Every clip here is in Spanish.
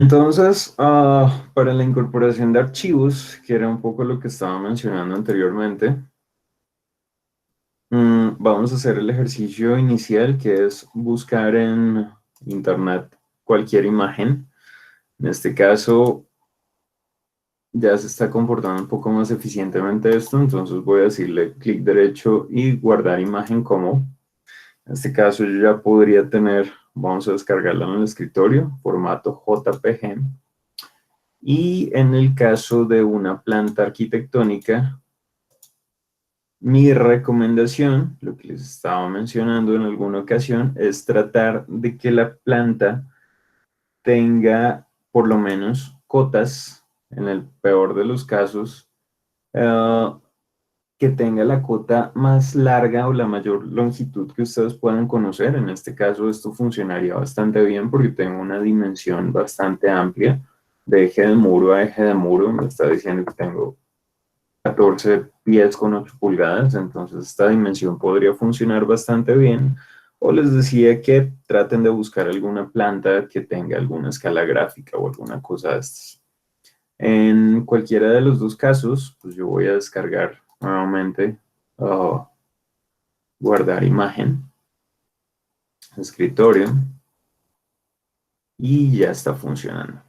Entonces, para la incorporación de archivos, que era un poco lo que estaba mencionando anteriormente, vamos a hacer el ejercicio inicial, que es buscar en Internet cualquier imagen. En este caso, ya se está comportando un poco más eficientemente esto, entonces voy a decirle clic derecho y guardar imagen como. En este caso yo ya podría tener, vamos a descargarla en el escritorio, formato JPG. Y en el caso de una planta arquitectónica, mi recomendación, lo que les estaba mencionando en alguna ocasión, es tratar de que la planta tenga por lo menos cotas, en el peor de los casos, eh, que tenga la cota más larga o la mayor longitud que ustedes puedan conocer. En este caso esto funcionaría bastante bien porque tengo una dimensión bastante amplia de eje de muro a eje de muro. Me está diciendo que tengo 14 pies con 8 pulgadas, entonces esta dimensión podría funcionar bastante bien. O les decía que traten de buscar alguna planta que tenga alguna escala gráfica o alguna cosa de estas. En cualquiera de los dos casos, pues yo voy a descargar nuevamente, guardar imagen, escritorio, y ya está funcionando.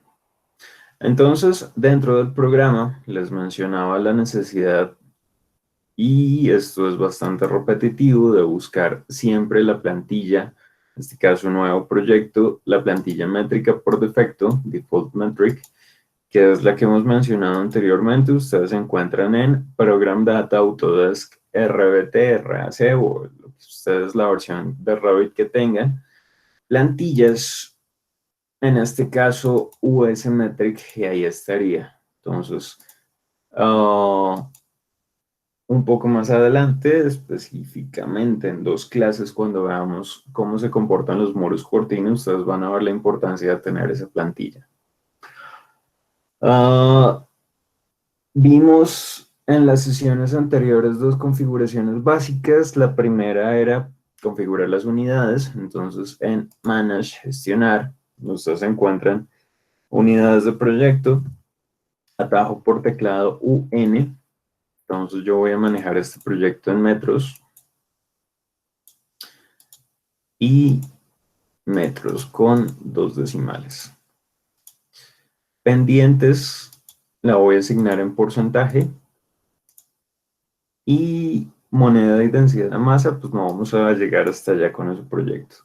Entonces, dentro del programa les mencionaba la necesidad, y esto es bastante repetitivo, de buscar siempre la plantilla, en este caso un nuevo proyecto, la plantilla métrica por defecto, default metric, que es la que hemos mencionado anteriormente. Ustedes se encuentran en Program Data Autodesk RBT, RAC o lo que ustedes la versión de Revit que tengan. Plantillas, en este caso US Metric, y ahí estaría. Entonces, uh, un poco más adelante, específicamente en dos clases, cuando veamos cómo se comportan los muros cortinos, ustedes van a ver la importancia de tener esa plantilla. Vimos en las sesiones anteriores dos configuraciones básicas. La primera era configurar las unidades. Entonces, en Manage, gestionar, ustedes se encuentran unidades de proyecto, atajo por teclado UN. Entonces, yo voy a manejar este proyecto en metros y metros con 2 decimales. Pendientes, la voy a asignar en porcentaje. Y moneda y densidad de masa, pues no vamos a llegar hasta allá con ese proyecto.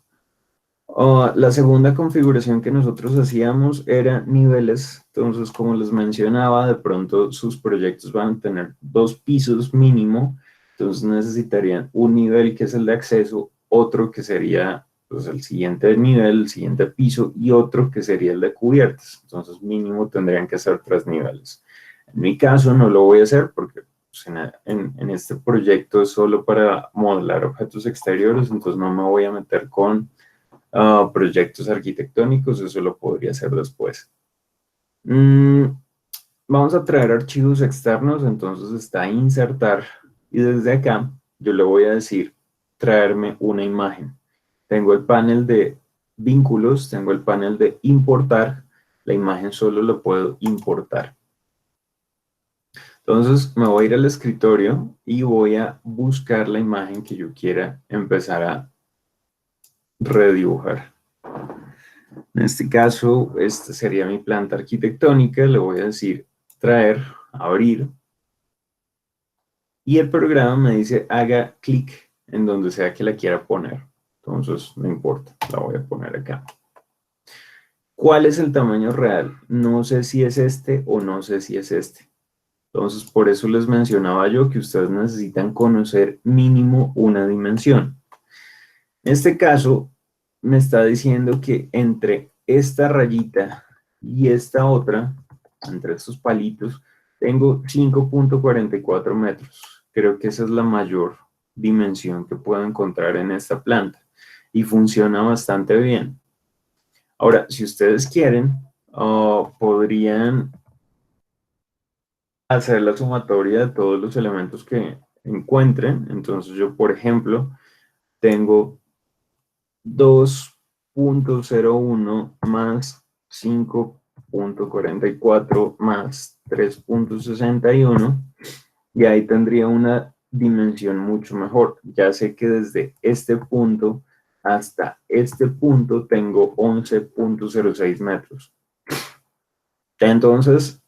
La segunda configuración que nosotros hacíamos era niveles. Entonces, como les mencionaba, de pronto sus proyectos van a tener 2 pisos mínimo. Entonces necesitarían un nivel que es el de acceso, otro que sería pues, el siguiente nivel, el siguiente piso, y otro que sería el de cubiertas. Entonces mínimo tendrían que ser 3 niveles. En mi caso no lo voy a hacer porque pues, en este proyecto es solo para modelar objetos exteriores, entonces no me voy a meter con proyectos arquitectónicos. Eso lo podría hacer después. Vamos a traer archivos externos, entonces está insertar, y desde acá yo le voy a decir traerme una imagen. Tengo el panel de vínculos, tengo el panel de importar. La imagen solo lo puedo importar. Entonces me voy a ir al escritorio y voy a buscar la imagen que yo quiera empezar a redibujar. En este caso, esta sería mi planta arquitectónica. Le voy a decir traer, abrir, y el programa me dice haga clic en donde sea que la quiera poner. Entonces, no importa, la voy a poner acá. ¿Cuál es el tamaño real? No sé si es este o no sé si es este. Entonces, por eso les mencionaba yo que ustedes necesitan conocer mínimo una dimensión. En este caso, me está diciendo que entre esta rayita y esta otra, entre estos palitos, tengo 5.44 metros. Creo que esa es la mayor dimensión que puedo encontrar en esta planta y funciona bastante bien. Ahora, si ustedes quieren, podrían hacer la sumatoria de todos los elementos que encuentren. Entonces yo, por ejemplo, tengo 2.01 más 5 3.44 más 3.61 y ahí tendría una dimensión mucho mejor. Ya sé que desde este punto hasta este punto tengo 11.06 metros. Entonces,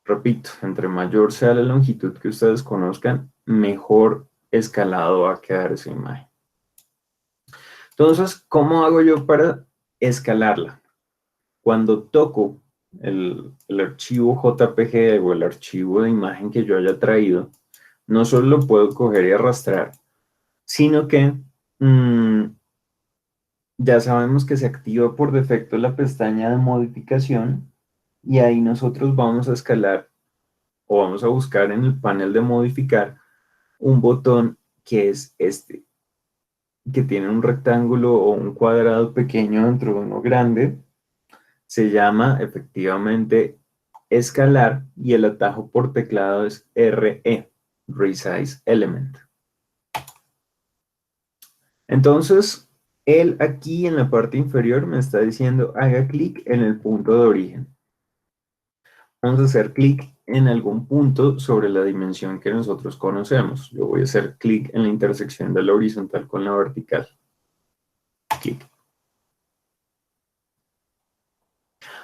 repito, entre mayor sea la longitud que ustedes conozcan, mejor escalado va a quedar esa imagen. Entonces, ¿cómo hago yo para escalarla? Cuando toco el archivo JPG o el archivo de imagen que yo haya traído, no solo lo puedo coger y arrastrar, sino que ya sabemos que se activa por defecto la pestaña de modificación y ahí nosotros vamos a escalar o vamos a buscar en el panel de modificar un botón que es este, que tiene un rectángulo o un cuadrado pequeño dentro de uno grande. Se llama efectivamente escalar y el atajo por teclado es RE, Resize Element. Entonces, él aquí en la parte inferior me está diciendo haga clic en el punto de origen. Vamos a hacer clic en algún punto sobre la dimensión que nosotros conocemos. Yo voy a hacer clic en la intersección de la horizontal con la vertical. Clic.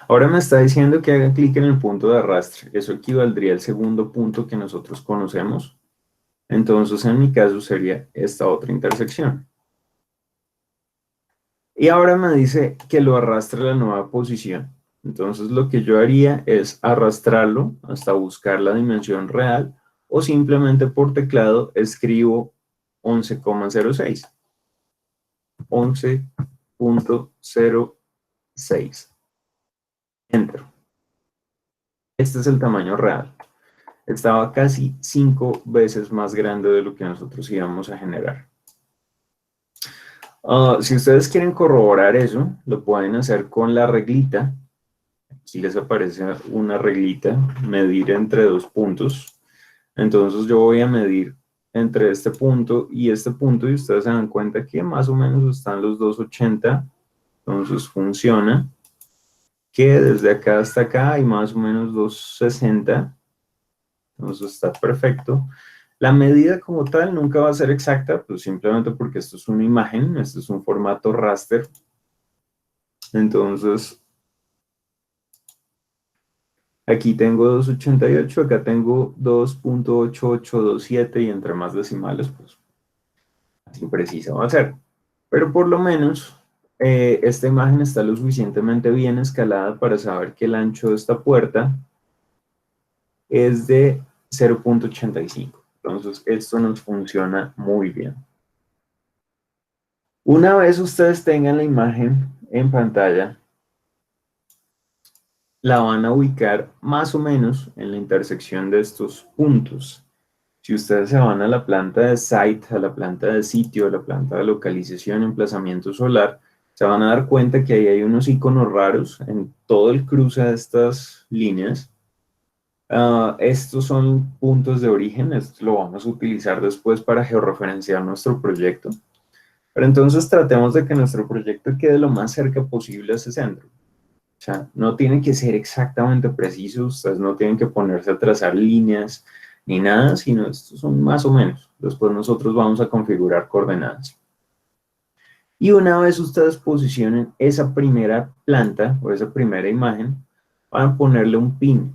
Ahora me está diciendo que haga clic en el punto de arrastre. Eso equivaldría al segundo punto que nosotros conocemos. Entonces, en mi caso, sería esta otra intersección. Y ahora me dice que lo arrastre a la nueva posición. Entonces, lo que yo haría es arrastrarlo hasta buscar la dimensión real o simplemente por teclado escribo 11,06. 11.06. Enter. Este es el tamaño real. Estaba casi 5 veces más grande de lo que nosotros íbamos a generar. Si ustedes quieren corroborar eso, lo pueden hacer con la reglita. Aquí les aparece una reglita, medir entre dos puntos. Entonces yo voy a medir entre este punto y ustedes se dan cuenta que más o menos están los 280. Entonces funciona que desde acá hasta acá hay más o menos 260. Entonces está perfecto. La medida como tal nunca va a ser exacta, pues simplemente porque esto es una imagen, esto es un formato raster. Entonces, aquí tengo 288, acá tengo 2.8827 y entre más decimales, pues así precisa va a ser. Pero por lo menos esta imagen está lo suficientemente bien escalada para saber que el ancho de esta puerta es de 0.85. Entonces, esto nos funciona muy bien. Una vez ustedes tengan la imagen en pantalla, la van a ubicar más o menos en la intersección de estos puntos. Si ustedes se van a la planta de site, a la planta de sitio, a la planta de localización, emplazamiento solar, se van a dar cuenta que ahí hay unos iconos raros en todo el cruce de estas líneas. Estos son puntos de origen, esto lo vamos a utilizar después para georreferenciar nuestro proyecto. Pero entonces tratemos de que nuestro proyecto quede lo más cerca posible a ese centro. O sea, no tiene que ser exactamente preciso, ustedes no tienen que ponerse a trazar líneas ni nada, sino estos son más o menos. Después nosotros vamos a configurar coordenadas. Y una vez ustedes posicionen esa primera planta o esa primera imagen, van a ponerle un pin.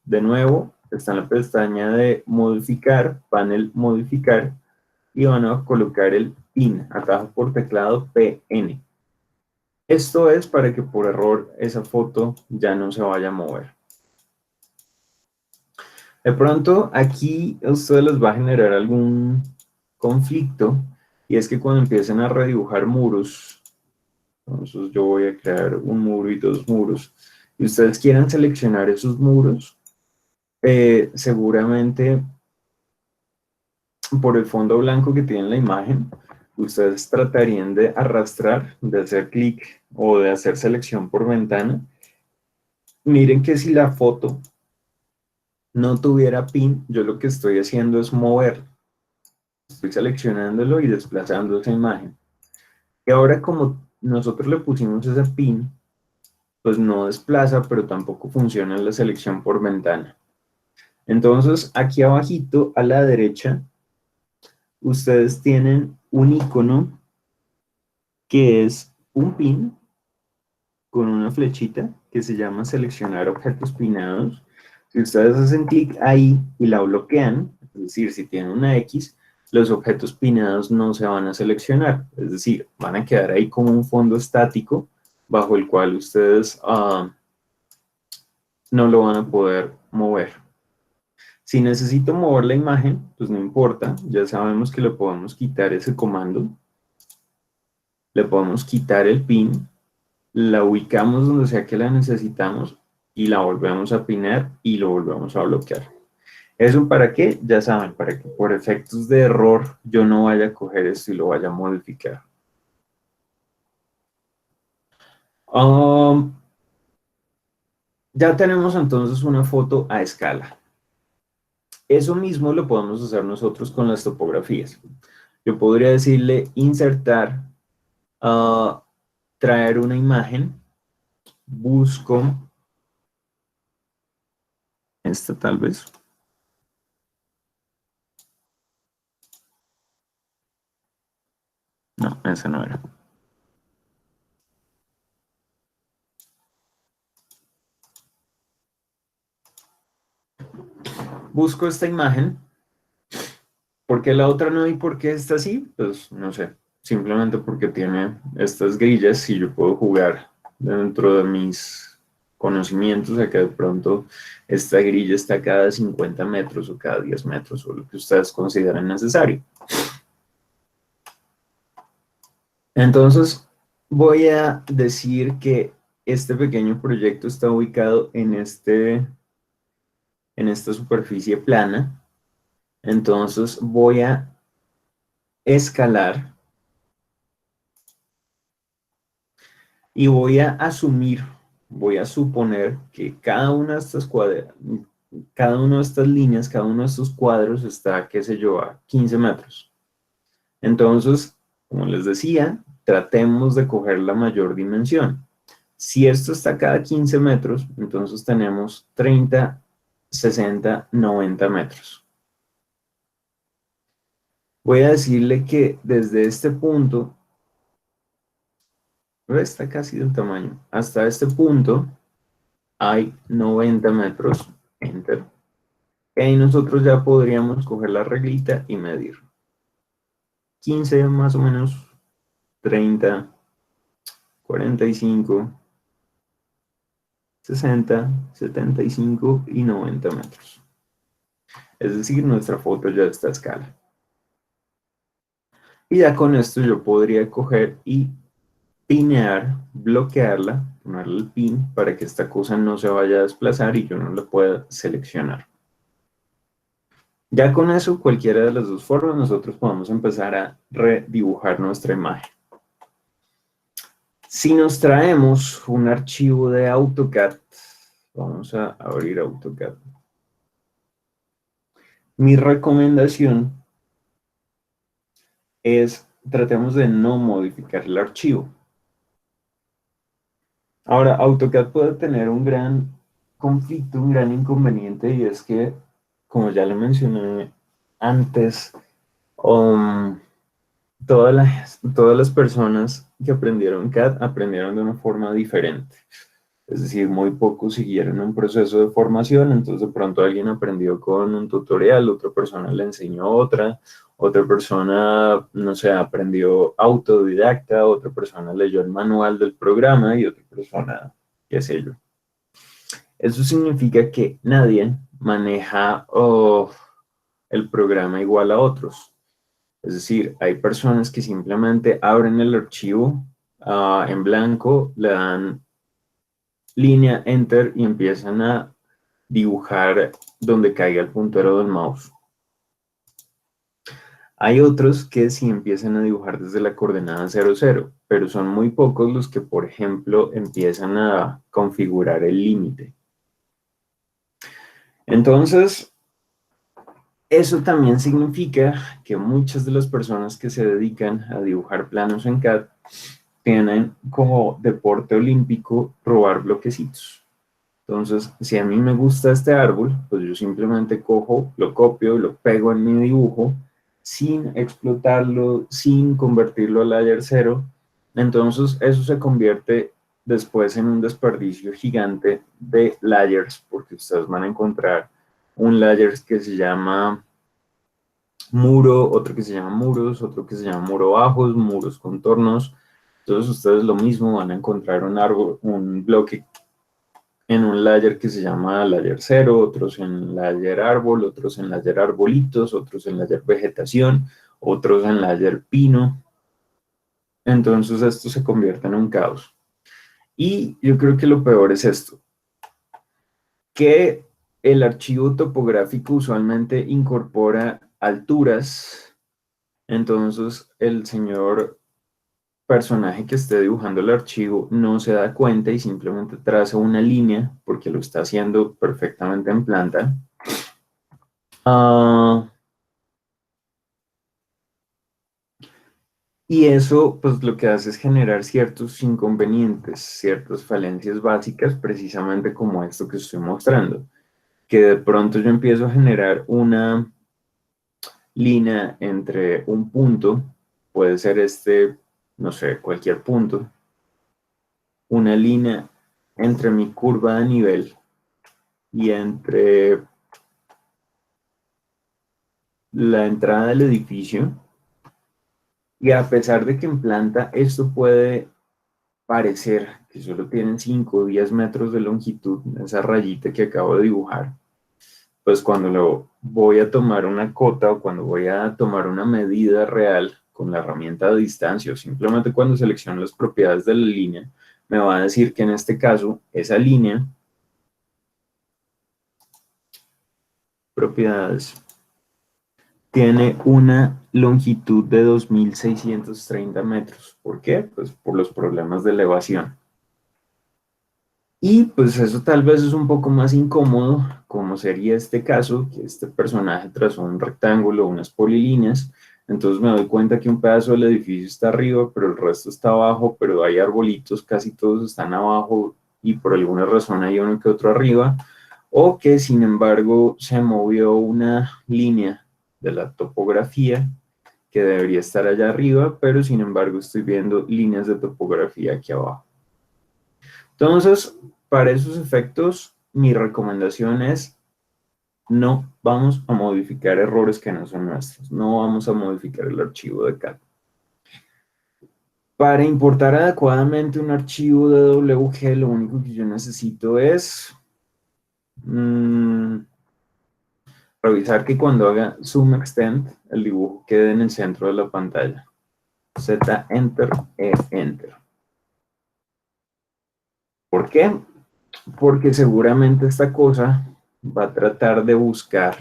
De nuevo, está en la pestaña de modificar, panel modificar, y van a colocar el pin, atajo por teclado PN. Esto es para que por error esa foto ya no se vaya a mover. De pronto aquí a ustedes les va a generar algún conflicto y es que cuando empiecen a redibujar muros, entonces yo voy a crear un muro y dos muros, y ustedes quieran seleccionar esos muros, seguramente por el fondo blanco que tiene la imagen, ustedes tratarían de arrastrar, de hacer clic o de hacer selección por ventana. Miren que si la foto no tuviera pin, yo lo que estoy haciendo es mover. Estoy seleccionándolo y desplazando esa imagen. Y ahora como nosotros le pusimos ese pin, pues no desplaza, pero tampoco funciona la selección por ventana. Entonces, aquí abajito a la derecha, ustedes tienen un icono que es un pin con una flechita que se llama seleccionar objetos pinados. Si ustedes hacen clic ahí y la bloquean, es decir, si tienen una X, los objetos pinados no se van a seleccionar, es decir, van a quedar ahí como un fondo estático bajo el cual ustedes no lo van a poder mover. Si necesito mover la imagen, pues no importa, ya sabemos que le podemos quitar ese comando, le podemos quitar el pin, la ubicamos donde sea que la necesitamos y la volvemos a pinar y lo volvemos a bloquear. ¿Eso para qué? Ya saben, para que por efectos de error yo no vaya a coger esto y lo vaya a modificar. Ya tenemos entonces una foto a escala. Eso mismo lo podemos hacer nosotros con las topografías. Yo podría decirle insertar, traer una imagen, busco esta tal vez. No, esa no era. Busco esta imagen. ¿Por qué la otra no y por qué esta sí? Pues no sé. Simplemente porque tiene estas grillas y yo puedo jugar dentro de mis conocimientos a que de pronto esta grilla está cada 50 metros o cada 10 metros o lo que ustedes consideren necesario. Entonces, voy a decir que este pequeño proyecto está ubicado en esta superficie plana. Entonces, voy a escalar y voy a asumir, voy a suponer que cada una de estas cada una de estas líneas, cada uno de estos cuadros está, qué sé yo, a 15 metros. Entonces, como les decía, tratemos de coger la mayor dimensión. Si esto está cada 15 metros, entonces tenemos 30, 60, 90 metros. Voy a decirle que desde este punto, está casi del tamaño, hasta este punto hay 90 metros, enter. Y ahí nosotros ya podríamos coger la reglita y medir. 15 más o menos, 30, 45, 60, 75 y 90 metros. Es decir, nuestra foto ya está a escala. Y ya con esto yo podría coger y pinear, bloquearla, ponerle el pin para que esta cosa no se vaya a desplazar y yo no la pueda seleccionar. Ya con eso, cualquiera de las dos formas, nosotros podemos empezar a redibujar nuestra imagen. Si nos traemos un archivo de AutoCAD, vamos a abrir AutoCAD. Mi recomendación es tratemos de no modificar el archivo. Ahora, AutoCAD puede tener un gran conflicto, un gran inconveniente, y es que, como ya le mencioné antes, todas las personas que aprendieron CAD aprendieron de una forma diferente. Es decir, muy pocos siguieron un proceso de formación, entonces de pronto alguien aprendió con un tutorial, otra persona le enseñó otra persona, no sé, aprendió autodidacta, otra persona leyó el manual del programa y otra persona, qué sé yo. Eso significa que nadie maneja el programa igual a otros. Es decir, hay personas que simplemente abren el archivo en blanco, le dan línea, enter y empiezan a dibujar donde caiga el puntero del mouse. Hay otros que sí empiezan a dibujar desde la coordenada 00, pero son muy pocos los que, por ejemplo, empiezan a configurar el límite. Entonces, eso también significa que muchas de las personas que se dedican a dibujar planos en CAD tienen como deporte olímpico robar bloquecitos. Entonces, si a mí me gusta este árbol, pues yo simplemente cojo, lo copio, lo pego en mi dibujo, sin explotarlo, sin convertirlo a layer cero. Entonces, eso se convierte después en un desperdicio gigante de layers, porque ustedes van a encontrar un layer que se llama muro, otro que se llama muros, otro que se llama muro bajos, muros contornos. Entonces, ustedes lo mismo van a encontrar un árbol, un bloque en un layer que se llama layer cero, otros en layer árbol, otros en layer arbolitos, otros en layer vegetación, otros en layer pino. Entonces esto se convierte en un caos. Y yo creo que lo peor es esto, que el archivo topográfico usualmente incorpora alturas. Entonces el señor personaje que esté dibujando el archivo no se da cuenta y simplemente traza una línea porque lo está haciendo perfectamente en planta. Ah, y eso, pues lo que hace es generar ciertos inconvenientes, ciertas falencias básicas, precisamente como esto que estoy mostrando, que de pronto yo empiezo a generar una línea entre un punto, puede ser este, no sé, cualquier punto, una línea entre mi curva de nivel y entre la entrada del edificio, y a pesar de que en planta esto puede parecer que solo tienen 5 o 10 metros de longitud, esa rayita que acabo de dibujar, pues cuando lo voy a tomar una cota o cuando voy a tomar una medida real con la herramienta de distancia o simplemente cuando selecciono las propiedades de la línea, me va a decir que en este caso esa línea, propiedades, tiene una longitud de 2.630 metros. ¿Por qué? Pues por los problemas de elevación. Y pues eso tal vez es un poco más incómodo, como sería este caso, que este personaje trazó un rectángulo, unas polilíneas, entonces me doy cuenta que un pedazo del edificio está arriba, pero el resto está abajo, pero hay arbolitos, casi todos están abajo y por alguna razón hay uno que otro arriba, o que sin embargo se movió una línea de la topografía que debería estar allá arriba, pero sin embargo estoy viendo líneas de topografía aquí abajo. Entonces, para esos efectos, mi recomendación es no vamos a modificar errores que no son nuestros, no vamos a modificar el archivo de CAD. Para importar adecuadamente un archivo de WG, lo único que yo necesito es revisar que cuando haga zoom extend, el dibujo quede en el centro de la pantalla. Z, enter, E, enter. ¿Por qué? Porque seguramente esta cosa va a tratar de buscar,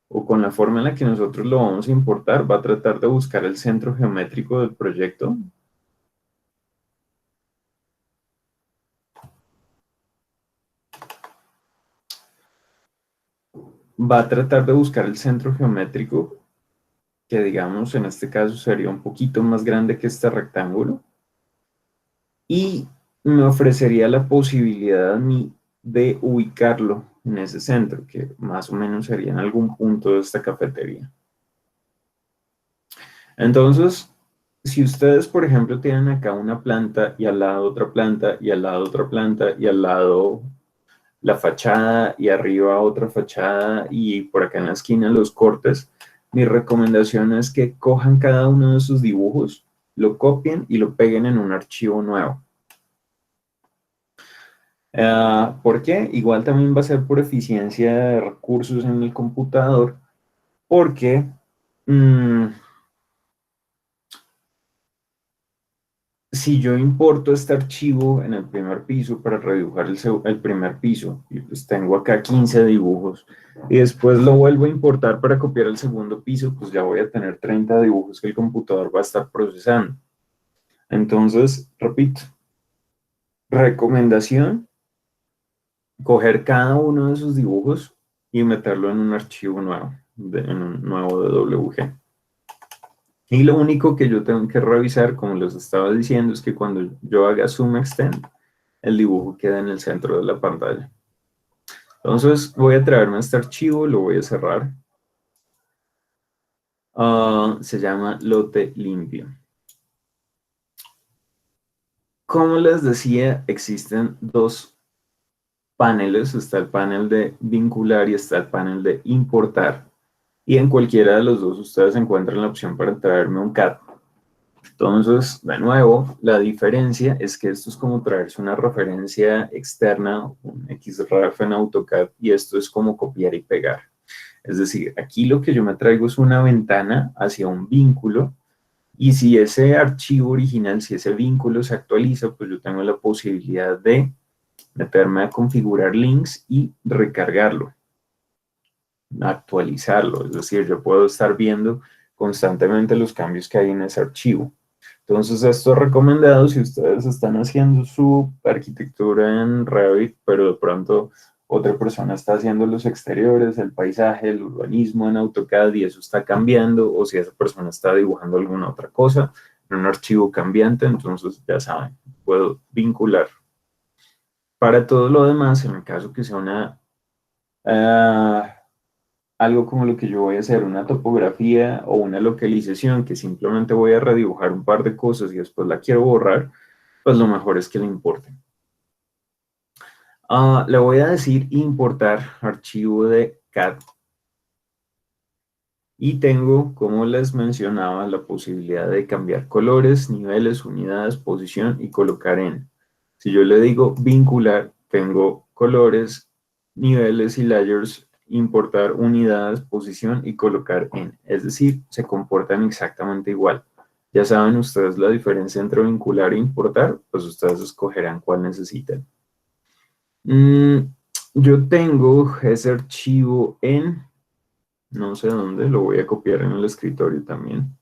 o con la forma en la que nosotros lo vamos a importar, va a tratar de buscar el centro geométrico del proyecto. Va a tratar de buscar el centro geométrico, que digamos en este caso sería un poquito más grande que este rectángulo, y me ofrecería la posibilidad a mí de ubicarlo en ese centro, que más o menos sería en algún punto de esta cafetería. Entonces, si ustedes, por ejemplo, tienen acá una planta y al lado otra planta y al lado otra planta y al lado la fachada y arriba otra fachada y por acá en la esquina los cortes, mi recomendación es que cojan cada uno de sus dibujos, lo copien y lo peguen en un archivo nuevo. ¿Por qué? Igual también va a ser por eficiencia de recursos en el computador, porque si yo importo este archivo en el primer piso para redibujar el primer piso, y pues tengo acá 15 dibujos, y después lo vuelvo a importar para copiar el segundo piso, pues ya voy a tener 30 dibujos que el computador va a estar procesando. Entonces, repito, recomendación, coger cada uno de esos dibujos y meterlo en un archivo nuevo, en un nuevo DWG. Y lo único que yo tengo que revisar, como les estaba diciendo, es que cuando yo haga zoom extend, el dibujo queda en el centro de la pantalla. Entonces voy a traerme este archivo, lo voy a cerrar. Se llama lote limpio. Como les decía, existen dos paneles. Está el panel de vincular y está el panel de importar. Y en cualquiera de los dos ustedes encuentran la opción para traerme un CAD. Entonces, de nuevo, la diferencia es que esto es como traerse una referencia externa, un XRF en AutoCAD, y esto es como copiar y pegar. Es decir, aquí lo que yo me traigo es una ventana hacia un vínculo, y si ese archivo original, si ese vínculo se actualiza, pues yo tengo la posibilidad de meterme a configurar links y recargarlo, actualizarlo. Es decir, yo puedo estar viendo constantemente los cambios que hay en ese archivo. Entonces, esto es recomendado si ustedes están haciendo su arquitectura en Revit, pero de pronto otra persona está haciendo los exteriores, el paisaje, el urbanismo en AutoCAD y eso está cambiando, o si esa persona está dibujando alguna otra cosa en un archivo cambiante, entonces ya saben, puedo vincular. Para todo lo demás, en el caso que sea ah, algo como lo que yo voy a hacer, una topografía o una localización que simplemente voy a redibujar un par de cosas y después la quiero borrar, pues lo mejor es que le importe. Le voy a decir importar archivo de CAD. Y tengo, como les mencionaba, la posibilidad de cambiar colores, niveles, unidades, posición y colocar en. Si yo le digo vincular, tengo colores, niveles y layers, importar unidades, posición y colocar en. Es decir, se comportan exactamente igual. Ya saben ustedes la diferencia entre vincular e importar, pues ustedes escogerán cuál necesitan. Yo tengo ese archivo en, no sé dónde, lo voy a copiar en el escritorio también.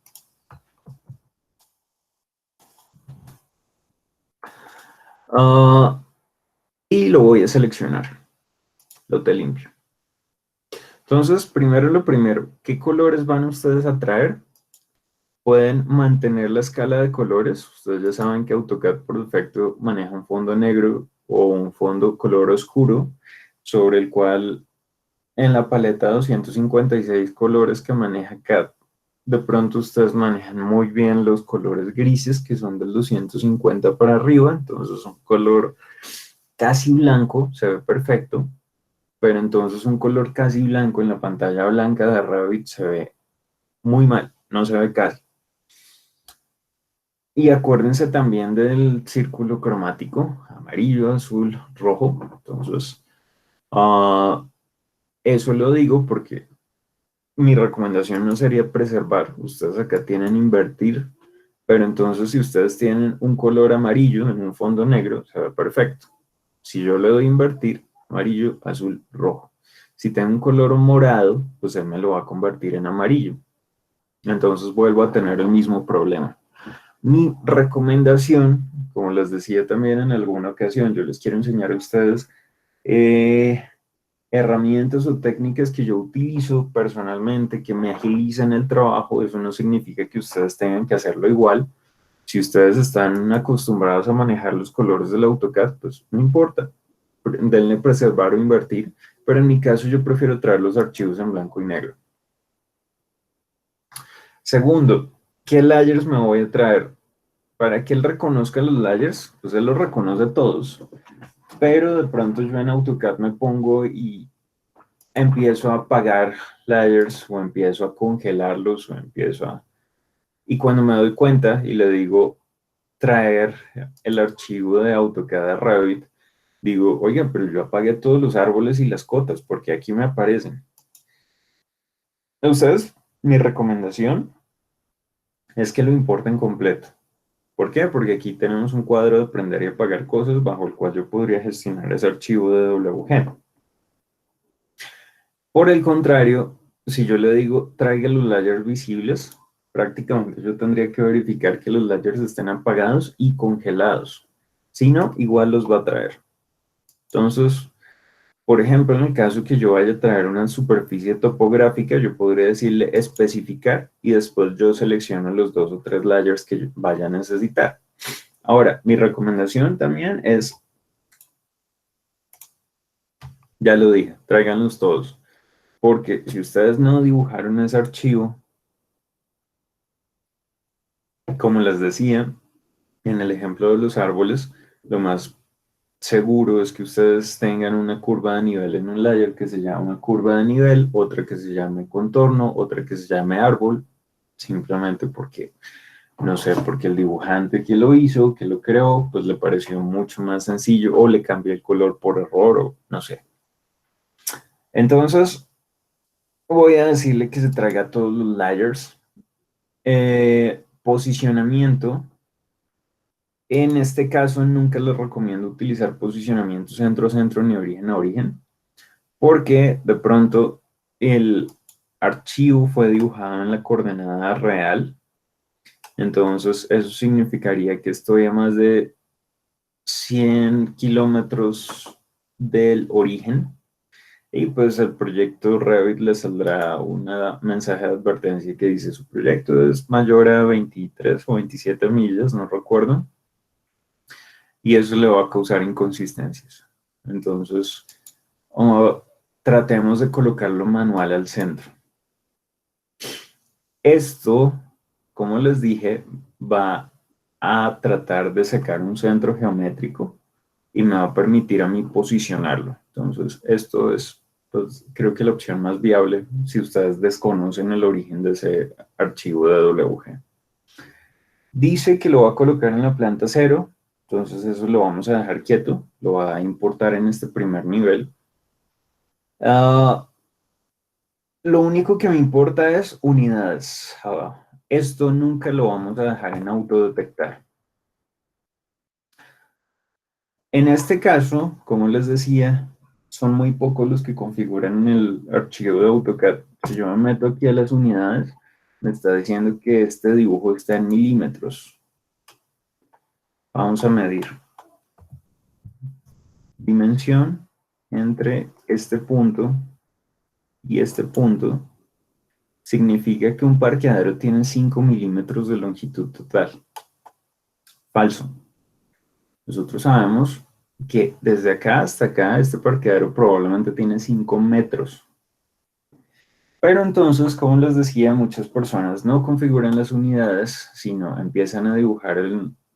Ah, y lo voy a seleccionar, lote limpio. Entonces, primero lo primero, ¿qué colores van ustedes a traer? Pueden mantener la escala de colores. Ustedes ya saben que AutoCAD por defecto maneja un fondo negro o un fondo color oscuro, sobre el cual en la paleta 256 colores que maneja CAD, de pronto ustedes manejan muy bien los colores grises, que son del 250 para arriba, entonces un color casi blanco, se ve perfecto, pero entonces un color casi blanco en la pantalla blanca de Revit se ve muy mal, no se ve casi. Y acuérdense también del círculo cromático, amarillo, azul, rojo. Entonces, eso lo digo porque mi recomendación no sería preservar. Ustedes acá tienen invertir, pero entonces si ustedes tienen un color amarillo en un fondo negro, se ve perfecto. Si yo le doy invertir, amarillo, azul, rojo. Si tengo un color morado, pues él me lo va a convertir en amarillo. Entonces vuelvo a tener el mismo problema. Mi recomendación, como les decía también en alguna ocasión, yo les quiero enseñar a ustedes herramientas o técnicas que yo utilizo personalmente, que me agilizan el trabajo. Eso no significa que ustedes tengan que hacerlo igual. Si ustedes están acostumbrados a manejar los colores del AutoCAD, pues no importa, denle preservar o invertir, pero en mi caso yo prefiero traer los archivos en blanco y negro. Segundo, ¿qué layers me voy a traer? Para que él reconozca los layers, pues él los reconoce todos, pero de pronto yo en AutoCAD me pongo y empiezo a apagar layers o empiezo a congelarlos o empiezo a... Y cuando me doy cuenta y le digo traer el archivo de AutoCAD a Revit, digo, oiga, pero yo apagué todos los árboles y las cotas, porque aquí me aparecen. A ustedes, mi recomendación es que lo importen completo. ¿Por qué? Porque aquí tenemos un cuadro de prender y apagar cosas bajo el cual yo podría gestionar ese archivo de WG. Por el contrario, si yo le digo traiga los layers visibles, prácticamente yo tendría que verificar que los layers estén apagados y congelados. Si no, igual los va a traer. Entonces, Por ejemplo, en el caso que yo vaya a traer una superficie topográfica, yo podría decirle especificar y después yo selecciono los 2 o 3 layers que yo vaya a necesitar. Ahora, mi recomendación también es, ya lo dije, tráiganlos todos, porque si ustedes no dibujaron ese archivo, como les decía, en el ejemplo de los árboles, lo más seguro es que ustedes tengan una curva de nivel en un layer que se llama curva de nivel, otra que se llame contorno, otra que se llame árbol, simplemente porque, no sé, porque el dibujante que lo hizo, que lo creó, pues le pareció mucho más sencillo o le cambió el color por error o no sé. Entonces, voy a decirle que se traiga todos los layers. Posicionamiento. En este caso, nunca les recomiendo utilizar posicionamiento centro-centro ni origen-origen, porque de pronto el archivo fue dibujado en la coordenada real. Entonces, eso significaría que estoy a más de 100 kilómetros del origen. Y pues el proyecto Revit le saldrá un mensaje de advertencia que dice su proyecto es mayor a 23 o 27 millas, no recuerdo, y eso le va a causar inconsistencias. Entonces, oh, tratemos de colocarlo manual al centro. Esto, como les dije, va a tratar de sacar un centro geométrico y me va a permitir a mí posicionarlo. Entonces, esto es, pues, creo que la opción más viable si ustedes desconocen el origen de ese archivo de WG. Dice que lo va a colocar en la planta cero, entonces eso lo vamos a dejar quieto, lo va a importar en este primer nivel. Lo único que me importa es unidades. Esto nunca lo vamos a dejar en autodetectar. En este caso, como les decía, son muy pocos los que configuran en el archivo de AutoCAD. Si yo me meto aquí a las unidades, me está diciendo que este dibujo está en milímetros. Vamos a medir dimensión entre este punto y este punto. Significa que un parqueadero tiene 5 milímetros de longitud total. Falso. Nosotros sabemos que desde acá hasta acá este parqueadero probablemente tiene 5 metros. Pero entonces, como les decía, muchas personas no configuran las unidades, sino empiezan a dibujar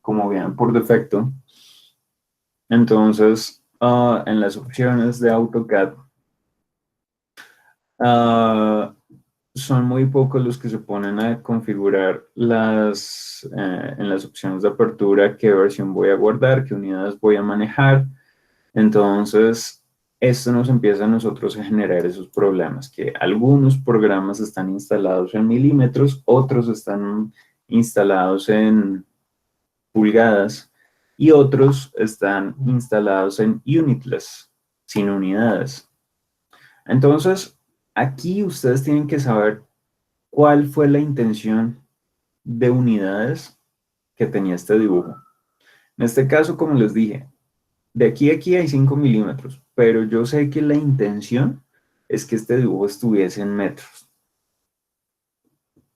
como bien por defecto. Entonces, en las opciones de AutoCAD, ah, son muy pocos los que se ponen a configurar en las opciones de apertura qué versión voy a guardar, qué unidades voy a manejar. Entonces, esto nos empieza a nosotros a generar esos problemas, que algunos programas están instalados en milímetros, otros están instalados en pulgadas y otros están instalados en unitless, sin unidades. Entonces, aquí ustedes tienen que saber cuál fue la intención de unidades que tenía este dibujo. En este caso, como les dije, de aquí a aquí hay 5 milímetros, pero yo sé que la intención es que este dibujo estuviese en metros.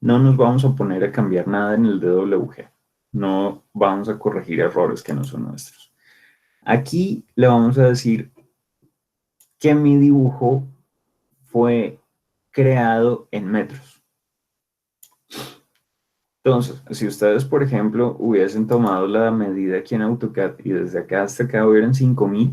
No nos vamos a poner a cambiar nada en el DWG. No vamos a corregir errores que no son nuestros. Aquí le vamos a decir que mi dibujo fue creado en metros. Entonces, si ustedes, por ejemplo, hubiesen tomado la medida aquí en AutoCAD y desde acá hasta acá hubieran 5000,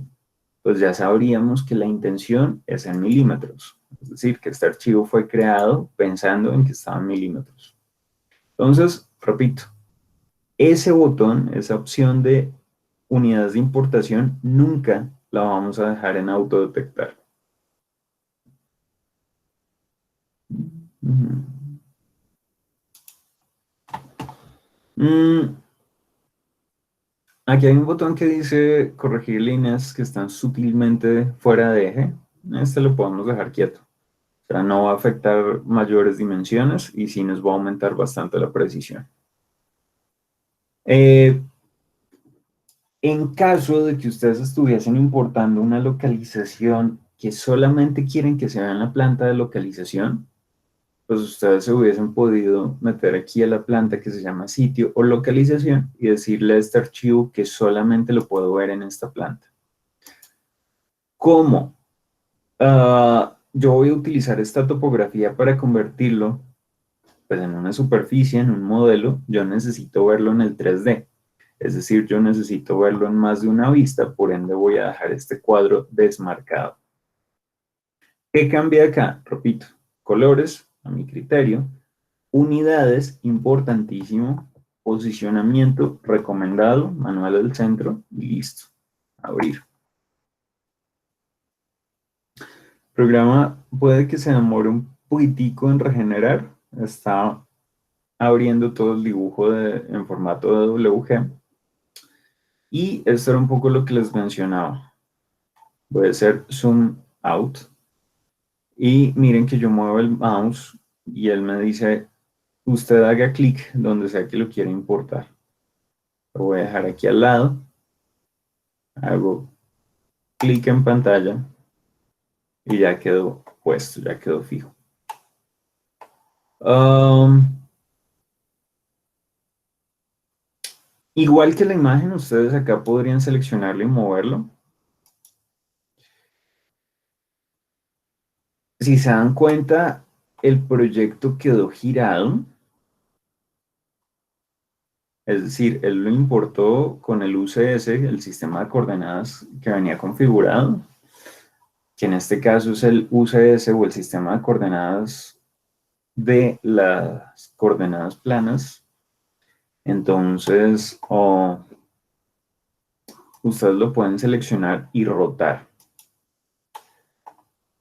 pues ya sabríamos que la intención es en milímetros. Es decir, que este archivo fue creado pensando en que estaba en milímetros. Entonces, repito, ese botón, esa opción de unidades de importación, nunca la vamos a dejar en autodetectar. Aquí hay un botón que dice corregir líneas que están sutilmente fuera de eje. Este lo podemos dejar quieto. O sea, no va a afectar mayores dimensiones y sí nos va a aumentar bastante la precisión. Eh, en caso de que ustedes estuviesen importando una localización que solamente quieren que se vea en la planta de localización, pues ustedes se hubiesen podido meter aquí a la planta que se llama sitio o localización y decirle a este archivo que solamente lo puedo ver en esta planta. ¿Cómo? Yo voy a utilizar esta topografía para convertirlo pues, en una superficie, en un modelo. Yo necesito verlo en el 3D. Es decir, yo necesito verlo en más de una vista, por ende voy a dejar este cuadro desmarcado. ¿Qué cambia acá? Repito, colores, a mi criterio, unidades, importantísimo, posicionamiento recomendado, manual del centro y listo. Abrir. El programa puede que se demore un poquitico en regenerar. Está abriendo todo el dibujo en formato de WG. Y esto era un poco lo que les mencionaba. Voy a hacer zoom out. Y miren que yo muevo el mouse y él me dice, usted haga clic donde sea que lo quiera importar. Lo voy a dejar aquí al lado. Hago clic en pantalla y ya quedó puesto, ya quedó fijo. Igual que la imagen, ustedes acá podrían seleccionarlo y moverlo. Si se dan cuenta, el proyecto quedó girado. Es decir, él lo importó con el UCS, el sistema de coordenadas que venía configurado, que en este caso es el UCS o el sistema de coordenadas de las coordenadas planas. Entonces, ustedes lo pueden seleccionar y rotar.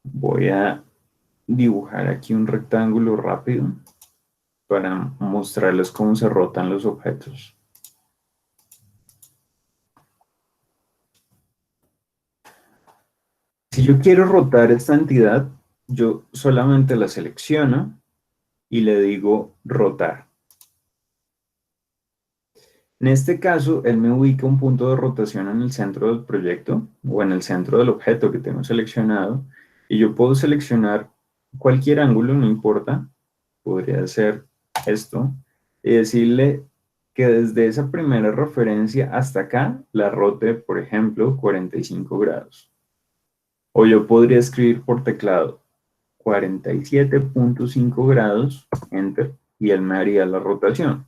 Voy a dibujar aquí un rectángulo rápido para mostrarles cómo se rotan los objetos. Si yo quiero rotar esta entidad, yo solamente la selecciono y le digo rotar. En este caso, él me ubica un punto de rotación en el centro del proyecto o en el centro del objeto que tengo seleccionado y yo puedo seleccionar cualquier ángulo, no importa, podría ser esto, y decirle que desde esa primera referencia hasta acá la rote, por ejemplo, 45 grados. O yo podría escribir por teclado 47.5 grados, enter, y él me haría la rotación.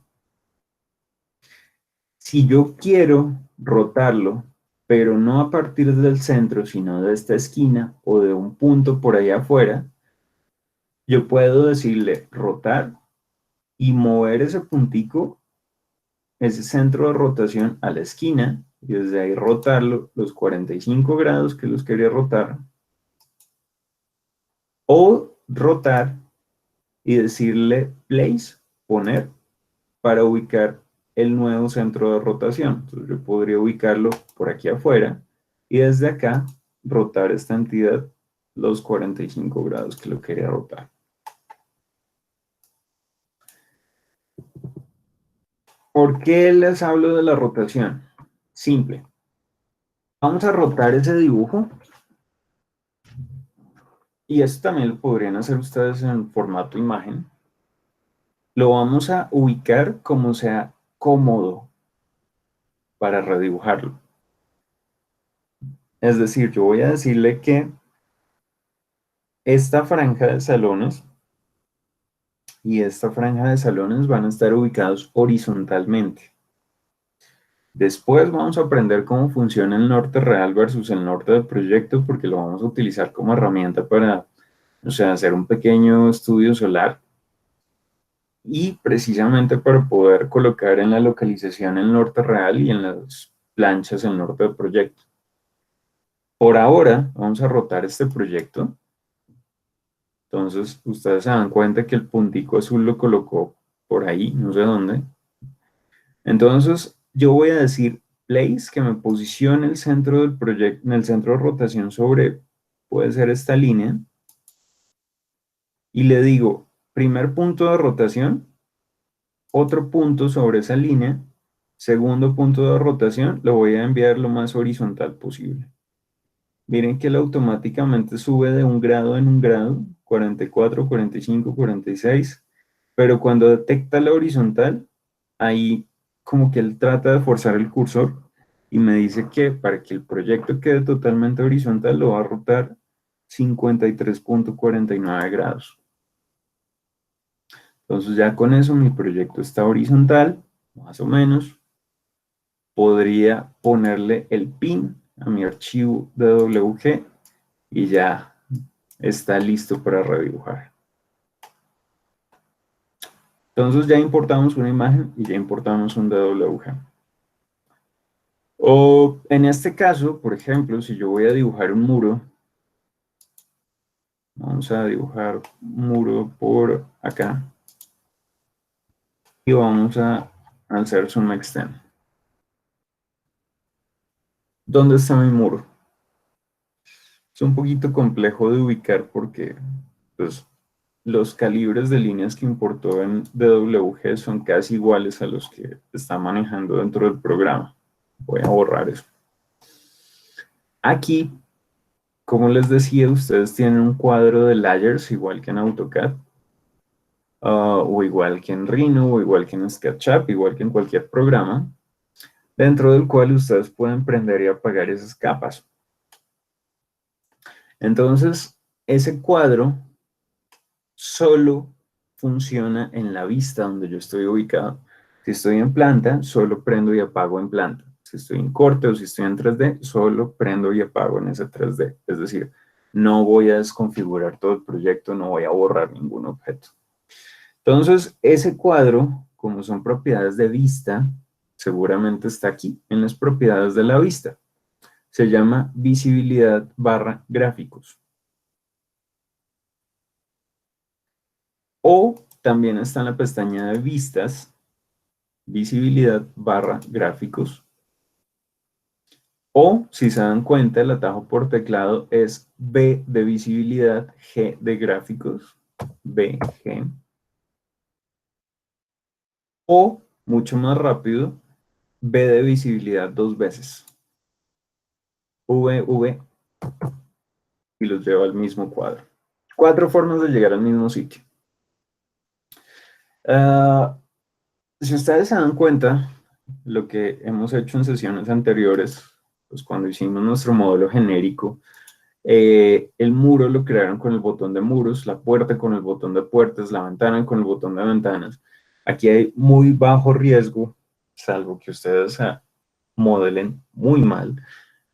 Si yo quiero rotarlo, pero no a partir del centro, sino de esta esquina o de un punto por allá afuera, yo puedo decirle rotar y mover ese puntico, ese centro de rotación a la esquina, y desde ahí rotarlo los 45 grados que los quería rotar, o rotar y decirle place, poner, para ubicar el nuevo centro de rotación. Entonces yo podría ubicarlo por aquí afuera y desde acá rotar esta entidad los 45 grados que lo quería rotar. ¿Por qué les hablo de la rotación? Simple. Vamos a rotar ese dibujo y esto también lo podrían hacer ustedes en formato imagen. Lo vamos a ubicar como sea cómodo para redibujarlo. Es decir, yo voy a decirle que esta franja de salones y esta franja de salones van a estar ubicados horizontalmente. Después vamos a aprender cómo funciona el norte real versus el norte del proyecto porque lo vamos a utilizar como herramienta para, hacer un pequeño estudio solar y precisamente para poder colocar en la localización el norte real y en las planchas el norte del proyecto. Por ahora vamos a rotar este proyecto. Entonces ustedes se dan cuenta que el puntico azul lo colocó por ahí, no sé dónde. Entonces, yo voy a decir place, que me posicione el centro del proyecto, en el centro de rotación sobre, puede ser esta línea, y le digo, primer punto de rotación, otro punto sobre esa línea, segundo punto de rotación, lo voy a enviar lo más horizontal posible. Miren que él automáticamente sube de un grado en un grado, 44, 45, 46, pero cuando detecta la horizontal, ahí como que él trata de forzar el cursor y me dice que para que el proyecto quede totalmente horizontal lo va a rotar 53,49 grados. Entonces ya con eso mi proyecto está horizontal, más o menos. Podría ponerle el pin a mi archivo DWG y ya está listo para redibujar. Entonces ya importamos una imagen y ya importamos un DWG. O en este caso, por ejemplo, si yo voy a dibujar un muro, vamos a dibujar un muro por acá y vamos a hacer zoom extend. ¿Dónde está mi muro? Es un poquito complejo de ubicar porque pues, los calibres de líneas que importó en DWG son casi iguales a los que está manejando dentro del programa. Voy a borrar eso. Aquí, como les decía, ustedes tienen un cuadro de layers igual que en AutoCAD, o igual que en Rhino, o igual que en SketchUp, igual que en cualquier programa, dentro del cual ustedes pueden prender y apagar esas capas. Entonces, ese cuadro solo funciona en la vista donde yo estoy ubicado. Si estoy en planta, solo prendo y apago en planta. Si estoy en corte o si estoy en 3D, solo prendo y apago en ese 3D. Es decir, no voy a desconfigurar todo el proyecto, no voy a borrar ningún objeto. Entonces, ese cuadro, como son propiedades de vista, seguramente está aquí, en las propiedades de la vista. Se llama visibilidad barra gráficos. O también está en la pestaña de vistas, visibilidad barra gráficos. O, si se dan cuenta, el atajo por teclado es B de visibilidad, G de gráficos, B, G. O, mucho más rápido, B de visibilidad dos veces, V, V, y los lleva al mismo cuadro. 4 formas de llegar al mismo sitio. Si ustedes se dan cuenta, lo que hemos hecho en sesiones anteriores, pues cuando hicimos nuestro modelo genérico, el muro lo crearon con el botón de muros, la puerta con el botón de puertas, la ventana con el botón de ventanas. Aquí hay muy bajo riesgo, salvo que ustedes modelen muy mal,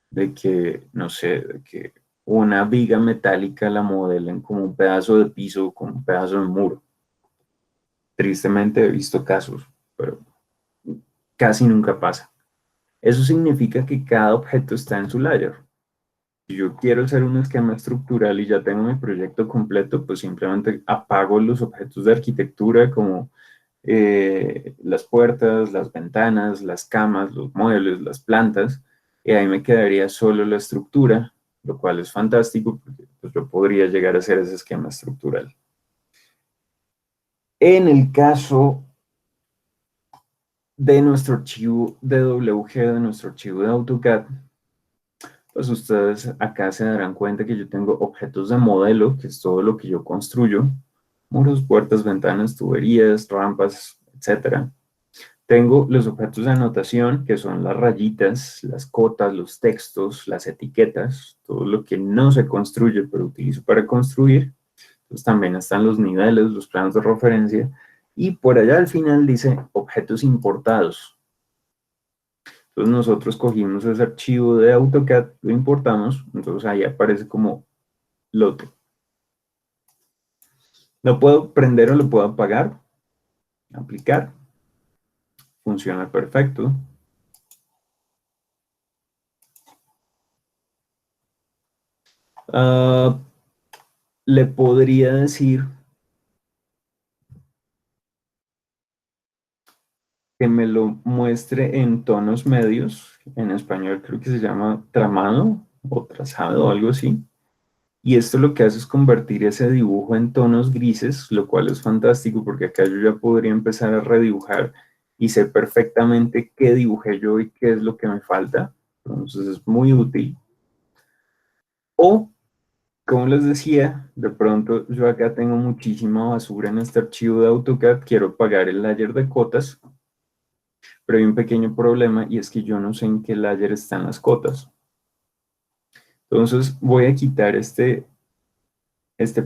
de que, no sé, de que una viga metálica la modelen como un pedazo de piso, como un pedazo de muro. Tristemente he visto casos, pero casi nunca pasa. Eso significa que cada objeto está en su layer. Si yo quiero hacer un esquema estructural y ya tengo mi proyecto completo, pues simplemente apago los objetos de arquitectura como las puertas, las ventanas, las camas, los muebles, las plantas, y ahí me quedaría solo la estructura, lo cual es fantástico porque pues, yo podría llegar a hacer ese esquema estructural. En el caso de nuestro archivo DWG, de nuestro archivo de AutoCAD, pues ustedes acá se darán cuenta que yo tengo objetos de modelo, que es todo lo que yo construyo, muros, puertas, ventanas, tuberías, rampas, etcétera. Tengo los objetos de anotación, que son las rayitas, las cotas, los textos, las etiquetas, todo lo que no se construye, pero utilizo para construir. Entonces también están los niveles, los planos de referencia. Y por allá al final dice objetos importados. Entonces nosotros cogimos ese archivo de AutoCAD, lo importamos, entonces ahí aparece como lote. Lo puedo prender o lo puedo apagar, aplicar, funciona perfecto. Uh, le podría decir que me lo muestre en tonos medios, en español creo que se llama tramado o trazado o algo así. Y esto lo que hace es convertir ese dibujo en tonos grises, lo cual es fantástico porque acá yo ya podría empezar a redibujar y sé perfectamente qué dibujé yo y qué es lo que me falta. Entonces es muy útil. O, como les decía, de pronto yo acá tengo muchísima basura en este archivo de AutoCAD, quiero pagar el layer de cotas, pero hay un pequeño problema y es que yo no sé en qué layer están las cotas. Entonces voy a quitar este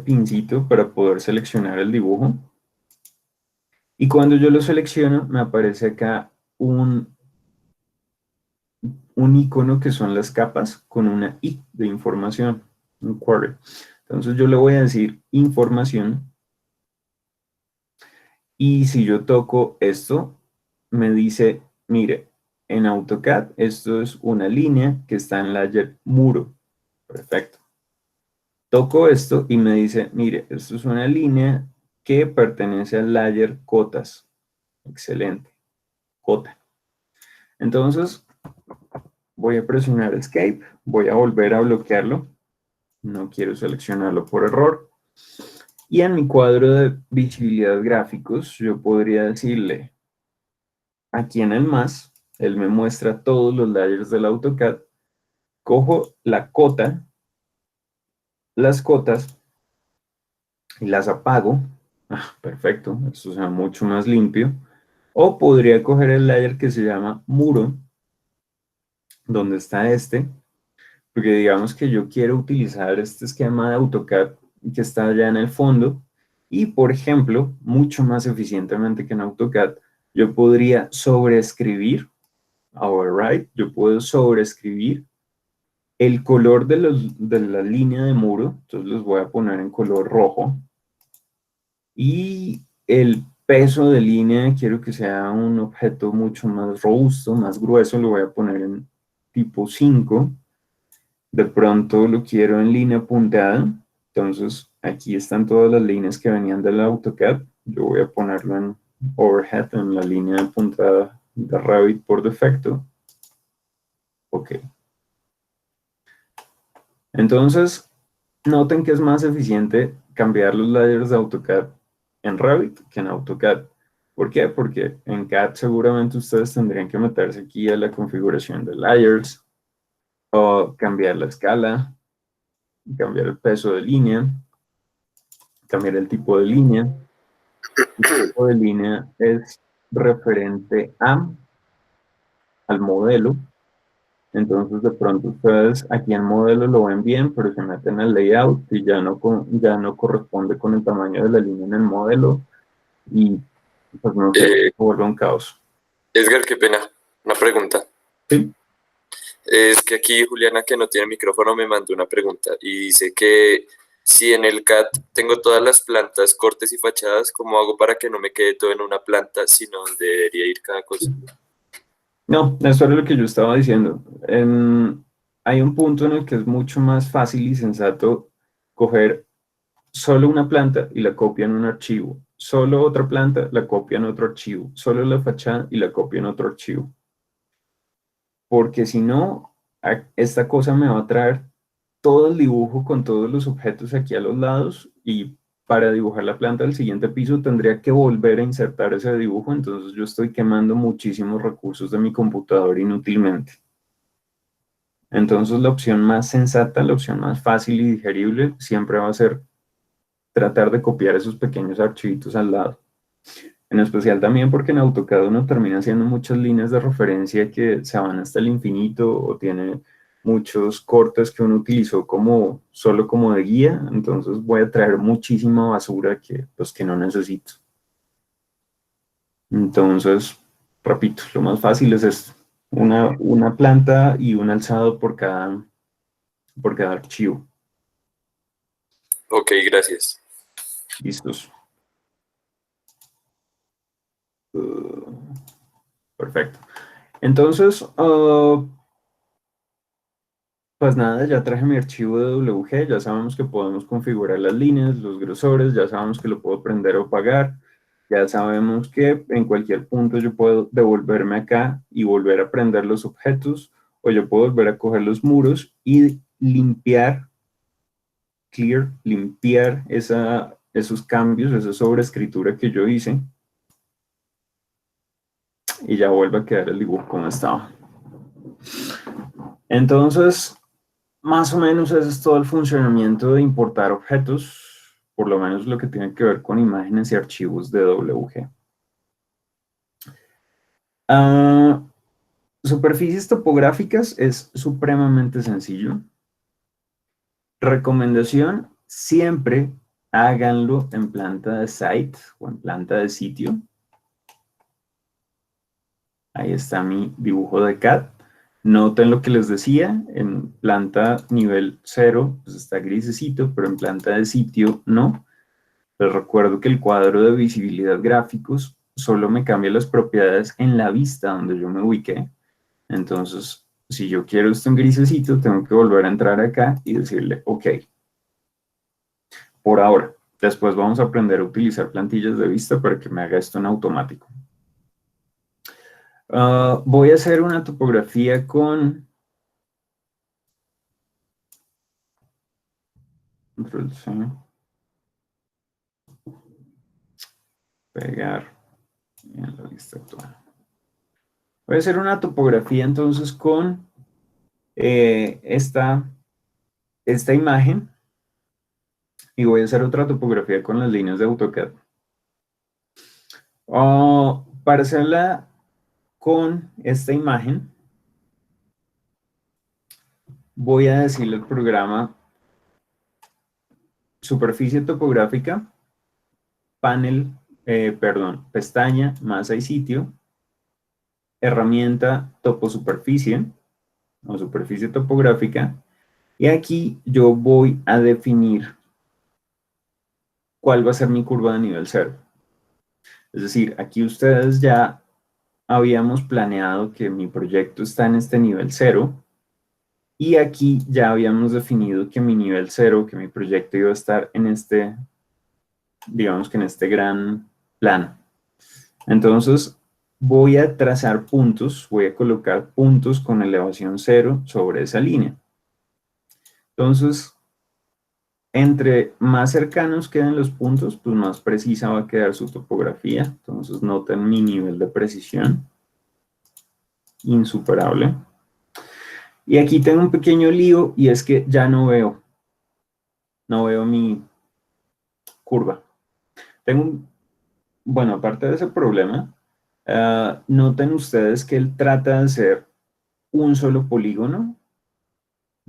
pincito para poder seleccionar el dibujo. Y cuando yo lo selecciono, me aparece acá un icono que son las capas con una I de información, un query. Entonces yo le voy a decir información y si yo toco esto, me dice, mire, en AutoCAD esto es una línea que está en layer muro. Perfecto. Toco esto y me dice, mire, esto es una línea que pertenece al layer cotas. Excelente. Cota. Entonces, voy a presionar Escape, voy a volver a bloquearlo. No quiero seleccionarlo por error. Y en mi cuadro de visibilidad gráficos, yo podría decirle, aquí en el más, él me muestra todos los layers del AutoCAD. Cojo la cota, las cotas, y las apago. Perfecto, esto sea mucho más limpio. O podría coger el layer que se llama muro, donde está este, porque digamos que yo quiero utilizar este esquema de AutoCAD que está allá en el fondo y, por ejemplo, mucho más eficientemente que en AutoCAD, yo podría sobreescribir, override, yo puedo sobreescribir el color de la línea de muro, entonces los voy a poner en color rojo y el peso de línea quiero que sea un objeto mucho más robusto, más grueso, lo voy a poner en tipo 5. De pronto lo quiero en línea punteada, entonces aquí están todas las líneas que venían del AutoCAD. Yo voy a ponerlo en overhead, en la línea puntada de Revit por defecto. Ok. Entonces, noten que es más eficiente cambiar los layers de AutoCAD en Revit que en AutoCAD. ¿Por qué? Porque en CAD seguramente ustedes tendrían que meterse aquí a la configuración de layers o cambiar la escala, cambiar el peso de línea, cambiar el tipo de línea. El tipo de línea es referente al modelo. Entonces, de pronto ustedes aquí en modelo lo ven bien, pero se meten al layout y ya no corresponde con el tamaño de la línea en el modelo y pues no sé, se vuelve un caos. Edgar, qué pena. Una pregunta. ¿Sí? Es que aquí Juliana, que no tiene micrófono, me mandó una pregunta y dice que si en el CAD tengo todas las plantas, cortes y fachadas, ¿cómo hago para que no me quede todo en una planta, sino donde debería ir cada cosa? No, eso era lo que yo estaba diciendo. Hay un punto en el que es mucho más fácil y sensato coger solo una planta y la copia en un archivo, solo otra planta, la copia en otro archivo, solo la fachada y la copia en otro archivo. Porque si no, esta cosa me va a traer todo el dibujo con todos los objetos aquí a los lados y para dibujar la planta del siguiente piso tendría que volver a insertar ese dibujo, entonces yo estoy quemando muchísimos recursos de mi computador inútilmente. Entonces la opción más sensata, la opción más fácil y digerible siempre va a ser tratar de copiar esos pequeños archivitos al lado. En especial también porque en AutoCAD uno termina haciendo muchas líneas de referencia que se van hasta el infinito o tiene muchos cortes que uno utilizó como solo como de guía, entonces voy a traer muchísima basura que, pues, que no necesito. Entonces, repito, lo más fácil es esto, una planta y un alzado por cada archivo. Ok, gracias. Listos. Perfecto. Entonces, pues nada, ya traje mi archivo de WG, ya sabemos que podemos configurar las líneas, los grosores, ya sabemos que lo puedo prender o apagar, ya sabemos que en cualquier punto yo puedo devolverme acá y volver a prender los objetos, o yo puedo volver a coger los muros y limpiar, limpiar esos cambios, esa sobreescritura que yo hice, y ya vuelve a quedar el dibujo como estaba. Entonces, más o menos ese es todo el funcionamiento de importar objetos, por lo menos lo que tiene que ver con imágenes y archivos de WG. Ah, superficies topográficas es supremamente sencillo. Recomendación, siempre háganlo en planta de site o en planta de sitio. Ahí está mi dibujo de CAD. Noten lo que les decía, en planta nivel 0 pues está grisecito, pero en planta de sitio no. Les recuerdo que el cuadro de visibilidad gráficos solo me cambia las propiedades en la vista donde yo me ubiqué. Entonces, si yo quiero esto en grisecito, tengo que volver a entrar acá y decirle OK. Por ahora. Después vamos a aprender a utilizar plantillas de vista para que me haga esto en automático. Voy a hacer una topografía con Control C, pegar en la lista actual. Voy a hacer una topografía entonces con esta imagen y voy a hacer otra topografía con las líneas de AutoCAD. Para hacerla con esta imagen, voy a decirle al programa superficie topográfica, pestaña, masa y sitio, herramienta toposuperficie o superficie topográfica, y aquí yo voy a definir cuál va a ser mi curva de nivel 0. Es decir, aquí ustedes ya habíamos planeado que mi proyecto está en este nivel 0, y aquí ya habíamos definido que mi nivel 0, que mi proyecto iba a estar en este, digamos que en este gran plano. Entonces, voy a trazar puntos, voy a colocar puntos con elevación 0 sobre esa línea. Entonces, entre más cercanos queden los puntos, pues más precisa va a quedar su topografía. Entonces, noten mi nivel de precisión. Insuperable. Y aquí tengo un pequeño lío y es que ya no veo mi curva. Bueno, aparte de ese problema, noten ustedes que él trata de hacer un solo polígono.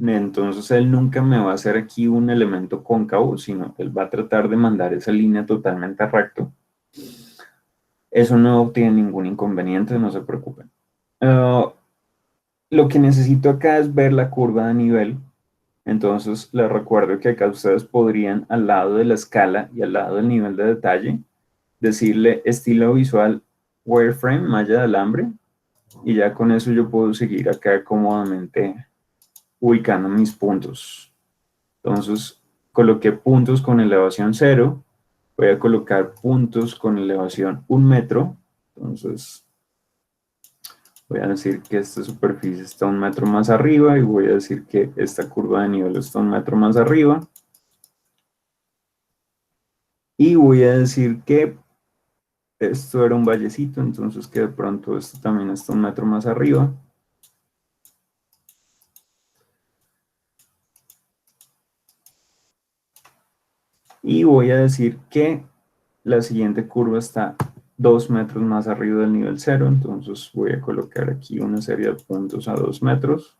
Entonces él nunca me va a hacer aquí un elemento cóncavo, sino él va a tratar de mandar esa línea totalmente recto. Eso no tiene ningún inconveniente, no se preocupen. Lo que necesito acá es ver la curva de nivel. Entonces les recuerdo que acá ustedes podrían, al lado de la escala y al lado del nivel de detalle, decirle estilo visual wireframe, malla de alambre, y ya con eso yo puedo seguir acá cómodamente ubicando mis puntos. Entonces, coloqué puntos con elevación 0, voy a colocar puntos con elevación 1 metro, entonces voy a decir que esta superficie está 1 metro más arriba y voy a decir que esta curva de nivel está 1 metro más arriba. Y voy a decir que esto era un vallecito, entonces que de pronto esto también está 1 metro más arriba. Y voy a decir que la siguiente curva está 2 metros más arriba del nivel 0, entonces voy a colocar aquí una serie de puntos a 2 metros.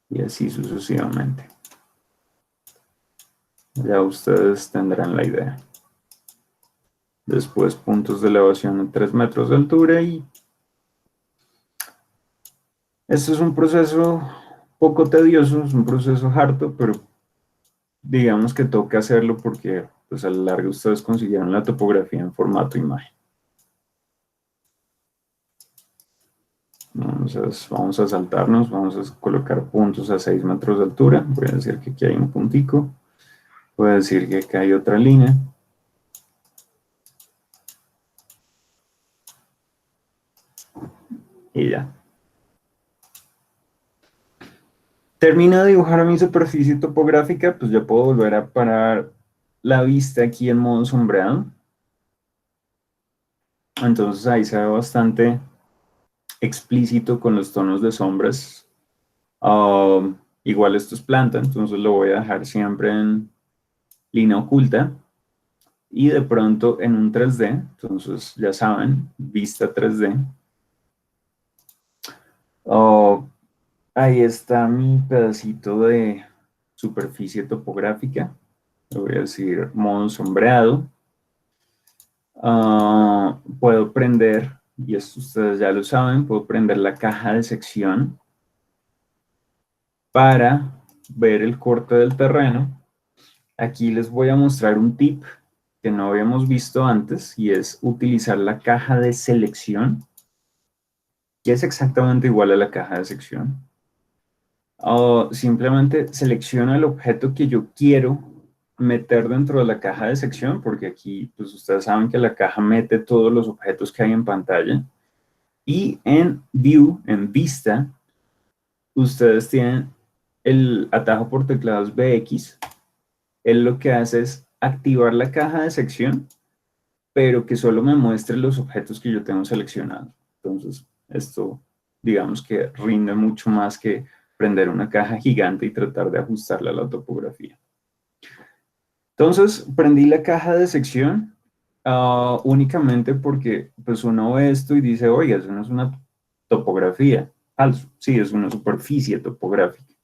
Y así sucesivamente. Ya ustedes tendrán la idea. Después puntos de elevación a 3 metros de altura y esto es un proceso poco tedioso, es un proceso harto, pero digamos que toca hacerlo porque pues a lo largo ustedes consiguieron la topografía en formato imagen. Vamos a saltarnos, vamos a colocar puntos a 6 metros de altura. Voy a decir que aquí hay un puntico. Voy a decir que acá hay otra línea. Y ya. Termino de dibujar mi superficie topográfica, pues ya puedo volver a parar la vista aquí en modo sombreado. Entonces ahí se ve bastante explícito con los tonos de sombras. Igual esto es planta, entonces lo voy a dejar siempre en línea oculta. Y de pronto en un 3D, entonces ya saben, vista 3D. Ahí está mi pedacito de superficie topográfica. Le voy a decir modo sombreado. Puedo prender, y esto ustedes ya lo saben, puedo prender la caja de sección para ver el corte del terreno. Aquí les voy a mostrar un tip que no habíamos visto antes y es utilizar la caja de selección, que es exactamente igual a la caja de sección. Simplemente selecciono el objeto que yo quiero meter dentro de la caja de sección, porque aquí pues ustedes saben que la caja mete todos los objetos que hay en pantalla. Y en View, en Vista, ustedes tienen el atajo por teclados BX. Él lo que hace es activar la caja de sección, pero que solo me muestre los objetos que yo tengo seleccionados. Entonces, esto, digamos que rinde mucho más que prender una caja gigante y tratar de ajustarla a la topografía. Entonces, prendí la caja de sección únicamente porque pues uno ve esto y dice, oiga, eso no es una topografía. Falso, sí, es una superficie topográfica.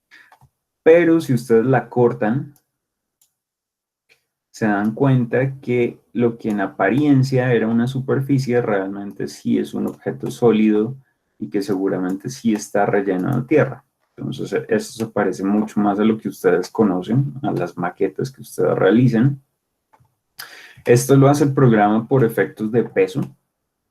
Pero si ustedes la cortan, se dan cuenta que lo que en apariencia era una superficie realmente sí es un objeto sólido y que seguramente sí está relleno de tierra. Entonces, eso se parece mucho más a lo que ustedes conocen, a las maquetas que ustedes realicen. Esto lo hace el programa por efectos de peso.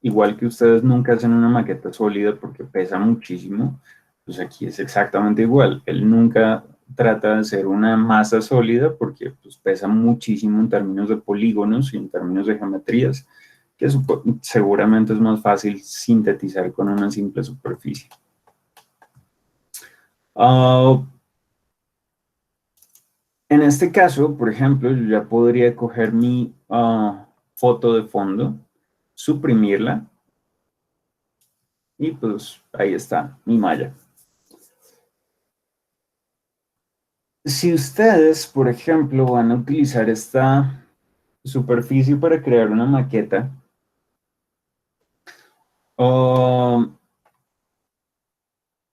Igual que ustedes nunca hacen una maqueta sólida porque pesa muchísimo, pues aquí es exactamente igual. Él nunca trata de hacer una masa sólida porque pues, pesa muchísimo en términos de polígonos y en términos de geometrías, que seguramente es más fácil sintetizar con una simple superficie. En este caso, por ejemplo, yo ya podría coger mi foto de fondo, suprimirla, y pues ahí está mi malla. Si ustedes, por ejemplo, van a utilizar esta superficie para crear una maqueta,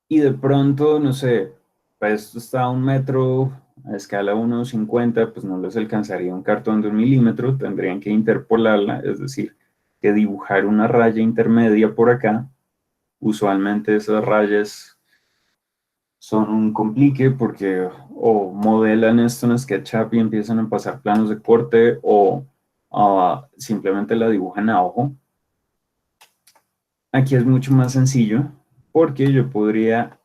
y de pronto, no sé, pues esto está a 1 metro, a escala 1,50, pues no les alcanzaría un cartón de 1 milímetro, tendrían que interpolarla, es decir, que dibujar una raya intermedia por acá. Usualmente esas rayas son un complique porque o modelan esto en SketchUp y empiezan a pasar planos de corte o simplemente la dibujan a ojo. Aquí es mucho más sencillo porque yo podría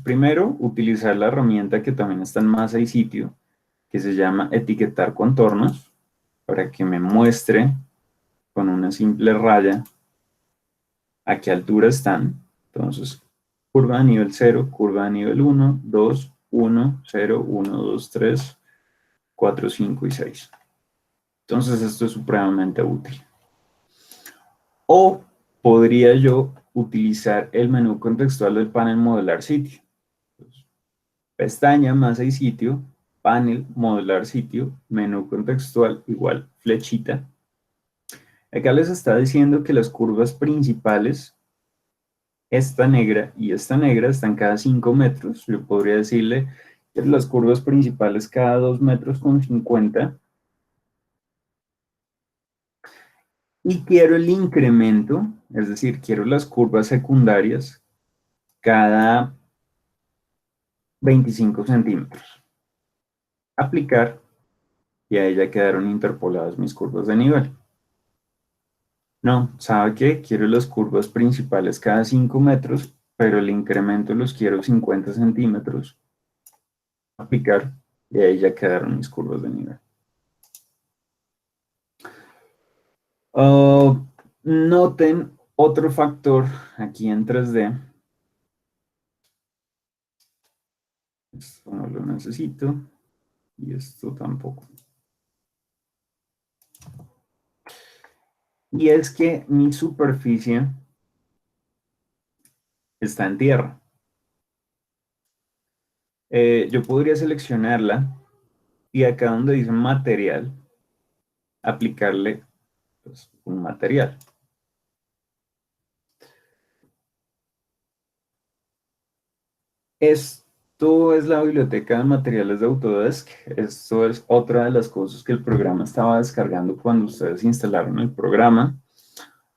primero utilizar la herramienta que también está en Masa y Sitio, que se llama etiquetar contornos, para que me muestre con una simple raya a qué altura están. Entonces, curva a nivel 0, curva a nivel 1, 2, 1, 0, 1, 2, 3, 4, 5 y 6. Entonces, esto es supremamente útil. O podría yo utilizar el menú contextual del panel modelar sitio. Entonces, pestaña, masa y sitio, panel, modelar sitio, menú contextual igual flechita. Acá les está diciendo que las curvas principales, esta negra y esta negra, están cada 5 metros. Yo podría decirle que las curvas principales cada 2,50 metros. Y quiero el incremento, es decir, quiero las curvas secundarias cada 25 centímetros. Aplicar, y ahí ya quedaron interpoladas mis curvas de nivel. No, ¿sabe qué? Quiero las curvas principales cada 5 metros, pero el incremento los quiero 50 centímetros. Aplicar, y ahí ya quedaron mis curvas de nivel. Noten otro factor aquí en 3D. Esto no lo necesito, y esto tampoco. Y es que mi superficie está en tierra. Yo podría seleccionarla y acá donde dice material, aplicarle pues, un material. Esto es la biblioteca de materiales de Autodesk. Esto es otra de las cosas que el programa estaba descargando cuando ustedes instalaron el programa.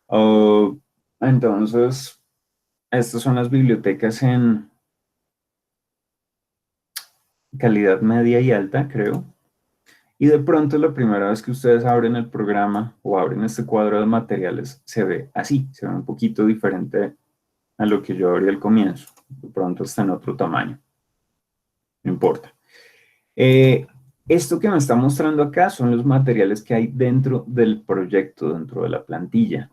Uh, entonces, estas son las bibliotecas en calidad media y alta, creo. Y de pronto la primera vez que ustedes abren el programa o abren este cuadro de materiales, se ve así, se ve un poquito diferente a lo que yo abrí al comienzo. De pronto está en otro tamaño, no importa. Esto que me está mostrando acá son los materiales que hay dentro del proyecto, dentro de la plantilla.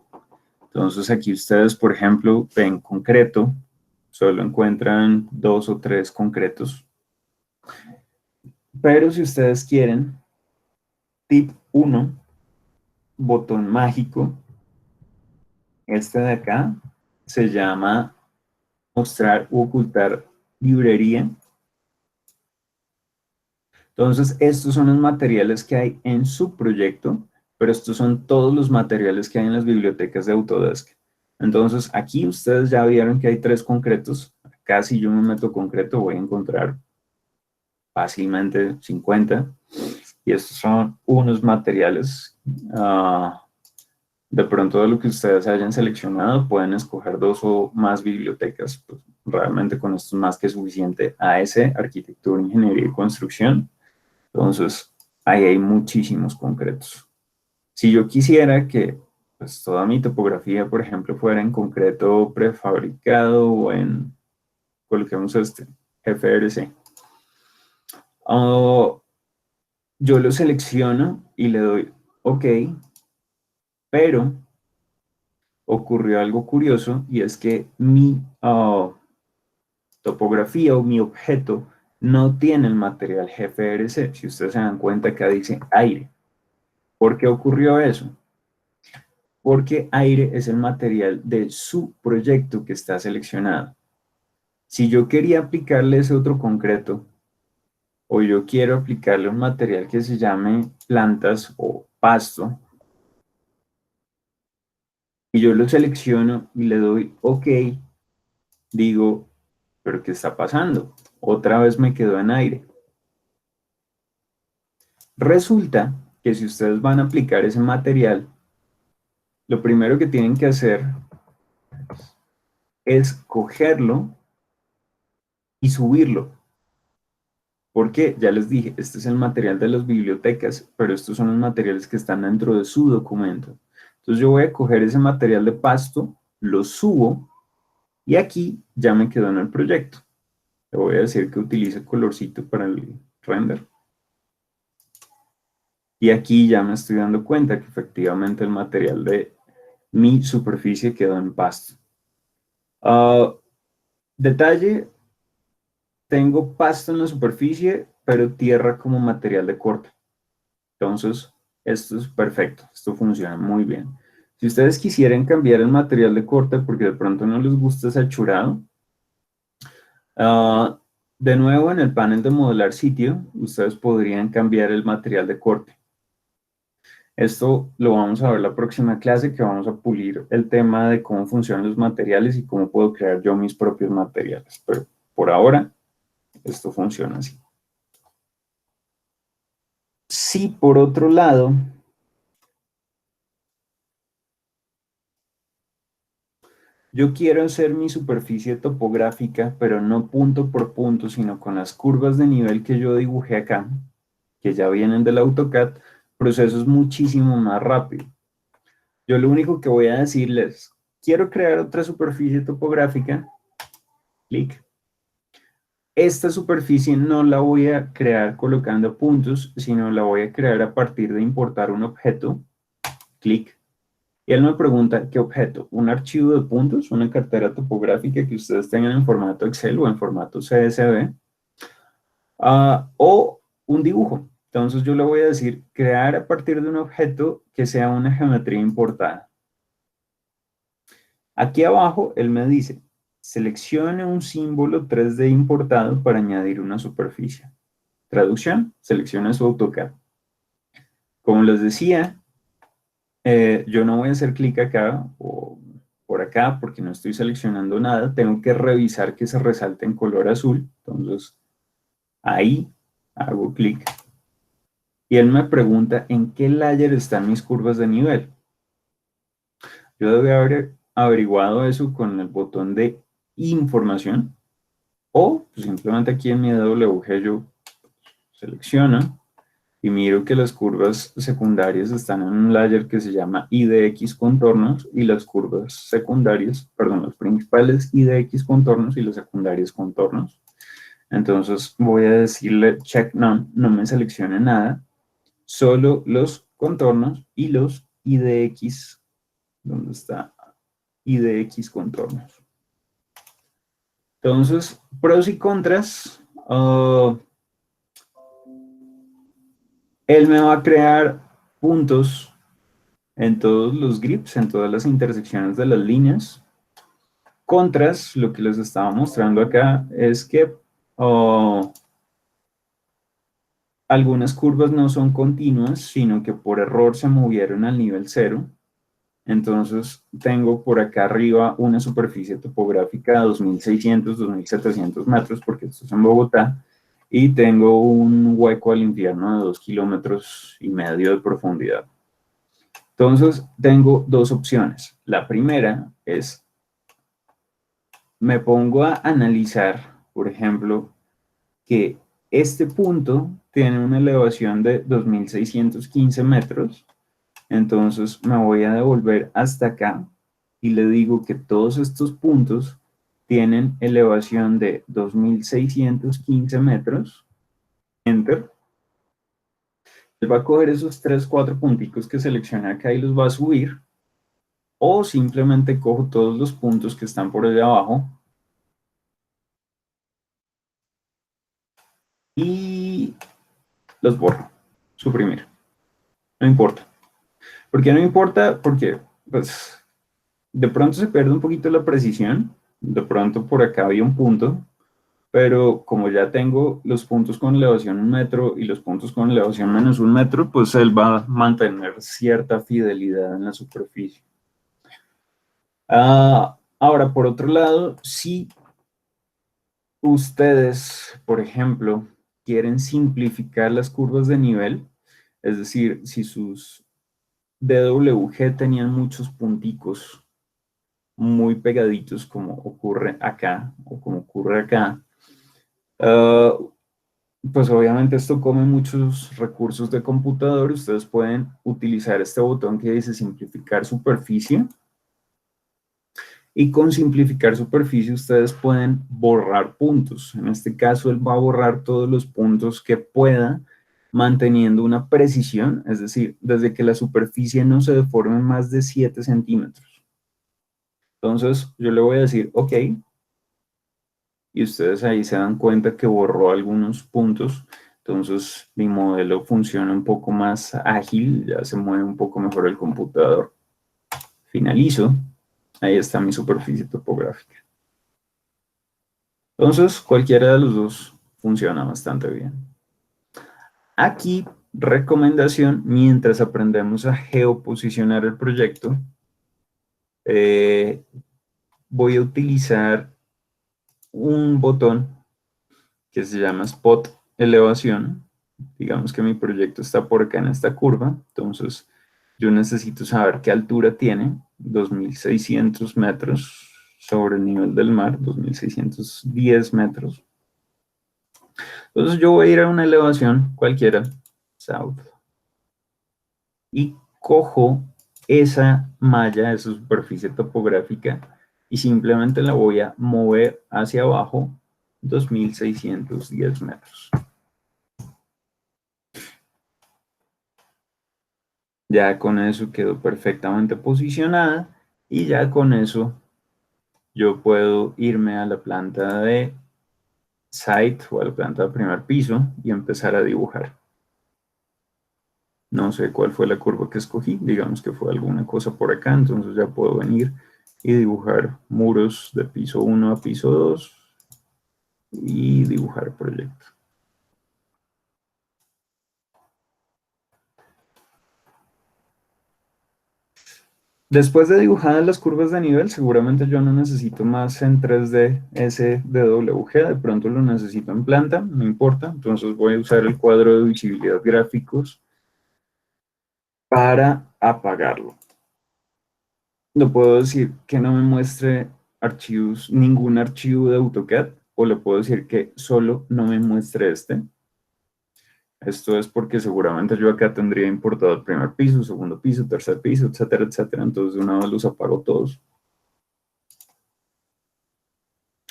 Entonces aquí ustedes, por ejemplo, ven concreto, solo encuentran 2 o 3 concretos. Pero si ustedes quieren, tip 1, botón mágico, este de acá, se llama mostrar u ocultar librería. Entonces, estos son los materiales que hay en su proyecto, pero estos son todos los materiales que hay en las bibliotecas de Autodesk. Entonces, aquí ustedes ya vieron que hay 3 concretos. Acá si yo me meto concreto voy a encontrar fácilmente 50. Y estos son unos materiales. De pronto de lo que ustedes hayan seleccionado, pueden escoger 2 o más bibliotecas. Pues, realmente con esto es más que suficiente. AS, Arquitectura, Ingeniería y Construcción. Entonces, ahí hay muchísimos concretos. Si yo quisiera que pues, toda mi topografía, por ejemplo, fuera en concreto prefabricado o en, coloquemos este, FRC, yo lo selecciono y le doy OK, pero ocurrió algo curioso y es que mi topografía o mi objeto no tiene el material GFRC. Si ustedes se dan cuenta, acá dice aire. ¿Por qué ocurrió eso? Porque aire es el material de su proyecto que está seleccionado. Si yo quería aplicarle ese otro concreto, o yo quiero aplicarle un material que se llame plantas o pasto, y yo lo selecciono y le doy OK, digo, ¿pero qué está pasando? Otra vez me quedó en aire. Resulta que si ustedes van a aplicar ese material, lo primero que tienen que hacer es cogerlo y subirlo. Porque ya les dije, este es el material de las bibliotecas, pero estos son los materiales que están dentro de su documento. Entonces yo voy a coger ese material de pasto, lo subo y aquí ya me quedó en el proyecto. Le voy a decir que utilice colorcito para el render. Y aquí ya me estoy dando cuenta que efectivamente el material de mi superficie quedó en pasto. Detalle, tengo pasto en la superficie, pero tierra como material de corte. Entonces, esto es perfecto, esto funciona muy bien. Si ustedes quisieran cambiar el material de corte porque de pronto no les gusta ese achurado, de nuevo en el panel de modelar sitio, ustedes podrían cambiar el material de corte. Esto lo vamos a ver la próxima clase, que vamos a pulir el tema de cómo funcionan los materiales y cómo puedo crear yo mis propios materiales. Pero por ahora, esto funciona así. Si por otro lado, yo quiero hacer mi superficie topográfica, pero no punto por punto, sino con las curvas de nivel que yo dibujé acá, que ya vienen del AutoCAD, proceso es muchísimo más rápido. Yo lo único que voy a decirles, quiero crear otra superficie topográfica, clic. Esta superficie no la voy a crear colocando puntos, sino la voy a crear a partir de importar un objeto, clic. Y él me pregunta, ¿qué objeto? ¿Un archivo de puntos? ¿Una cartera topográfica que ustedes tengan en formato Excel o en formato CSV? ¿O un dibujo? Entonces yo le voy a decir, crear a partir de un objeto que sea una geometría importada. Aquí abajo él me dice, seleccione un símbolo 3D importado para añadir una superficie. Traducción, seleccione su AutoCAD. Como les decía, yo no voy a hacer clic acá o por acá porque no estoy seleccionando nada. Tengo que revisar que se resalte en color azul. Entonces, ahí hago clic. Y él me pregunta en qué layer están mis curvas de nivel. Yo debo haber averiguado eso con el botón de información o pues, simplemente aquí en mi DWG yo selecciono y miro que las curvas secundarias están en un layer que se llama IDX contornos y las curvas secundarias, perdón, los principales IDX contornos y los secundarios contornos. Entonces voy a decirle check none, no me seleccione nada, solo los contornos y los IDX, ¿dónde está? IDX contornos. Entonces, pros y contras. Él me va a crear puntos en todos los grips, en todas las intersecciones de las líneas. Contras, lo que les estaba mostrando acá, es que algunas curvas no son continuas, sino que por error se movieron al nivel 0. Entonces tengo por acá arriba una superficie topográfica de 2.600, 2.700 metros, porque esto es en Bogotá, y tengo un hueco al infierno de 2,5 kilómetros de profundidad. Entonces tengo dos opciones. La primera es, me pongo a analizar, por ejemplo, que este punto tiene una elevación de 2.615 metros. Entonces me voy a devolver hasta acá y le digo que todos estos puntos tienen elevación de 2.615 metros. Enter. Él va a coger esos 3, 4 punticos que seleccioné acá y los va a subir. O simplemente cojo todos los puntos que están por allá abajo y los borro. Suprimir. No importa. ¿Por qué no importa? Porque pues, de pronto se pierde un poquito la precisión. De pronto por acá había un punto. Pero como ya tengo los puntos con elevación 1 metro y los puntos con elevación -1 metro, pues él va a mantener cierta fidelidad en la superficie. Ahora, por otro lado, si ustedes, por ejemplo, quieren simplificar las curvas de nivel, es decir, si sus DWG tenían muchos punticos muy pegaditos como ocurre acá o como ocurre acá, pues obviamente esto come muchos recursos de computador. Ustedes pueden utilizar este botón que dice simplificar superficie. Y con simplificar superficie ustedes pueden borrar puntos. En este caso él va a borrar todos los puntos que pueda manteniendo una precisión, es decir, desde que la superficie no se deforme más de 7 centímetros. Entonces yo le voy a decir OK. Y ustedes ahí se dan cuenta que borró algunos puntos. Entonces mi modelo funciona un poco más ágil, ya se mueve un poco mejor el computador. Finalizo. Ahí está mi superficie topográfica. Entonces cualquiera de los dos funciona bastante bien. Aquí, recomendación, mientras aprendemos a geoposicionar el proyecto, voy a utilizar un botón que se llama Spot Elevación. Digamos que mi proyecto está por acá en esta curva, entonces yo necesito saber qué altura tiene, 2.600 metros sobre el nivel del mar, 2.610 metros. Entonces yo voy a ir a una elevación cualquiera, South, y cojo esa malla, esa superficie topográfica, y simplemente la voy a mover hacia abajo 2.610 metros. Ya con eso quedó perfectamente posicionada y ya con eso yo puedo irme a la planta de site o a la planta de primer piso y empezar a dibujar. No sé cuál fue la curva que escogí, digamos que fue alguna cosa por acá, entonces ya puedo venir y dibujar muros de piso 1 a piso 2 y dibujar proyecto. Después de dibujadas las curvas de nivel, seguramente yo no necesito más en 3D SDWG, de pronto lo necesito en planta, no importa, entonces voy a usar el cuadro de visibilidad gráficos para apagarlo. Lo puedo decir que no me muestre archivos, ningún archivo de AutoCAD, o le puedo decir que solo no me muestre este. Esto es porque seguramente yo acá tendría importado el primer piso, segundo piso, tercer piso, etcétera, etcétera. Entonces de una vez los apago todos.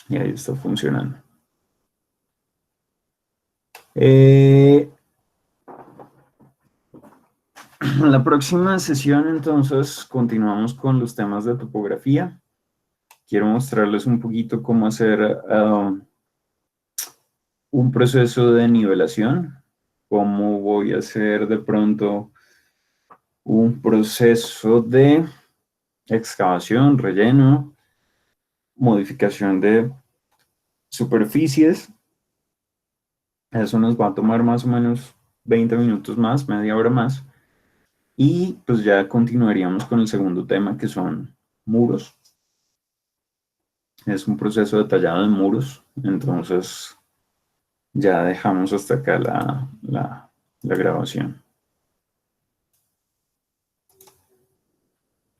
Y ahí está funcionando. En la próxima sesión entonces continuamos con los temas de topografía. Quiero mostrarles un poquito cómo hacer un proceso de nivelación, cómo voy a hacer de pronto un proceso de excavación, relleno, modificación de superficies. Eso nos va a tomar más o menos 20 minutos más, media hora más. Y pues ya continuaríamos con el segundo tema, que son muros. Es un proceso detallado de muros. Entonces ya dejamos hasta acá la grabación.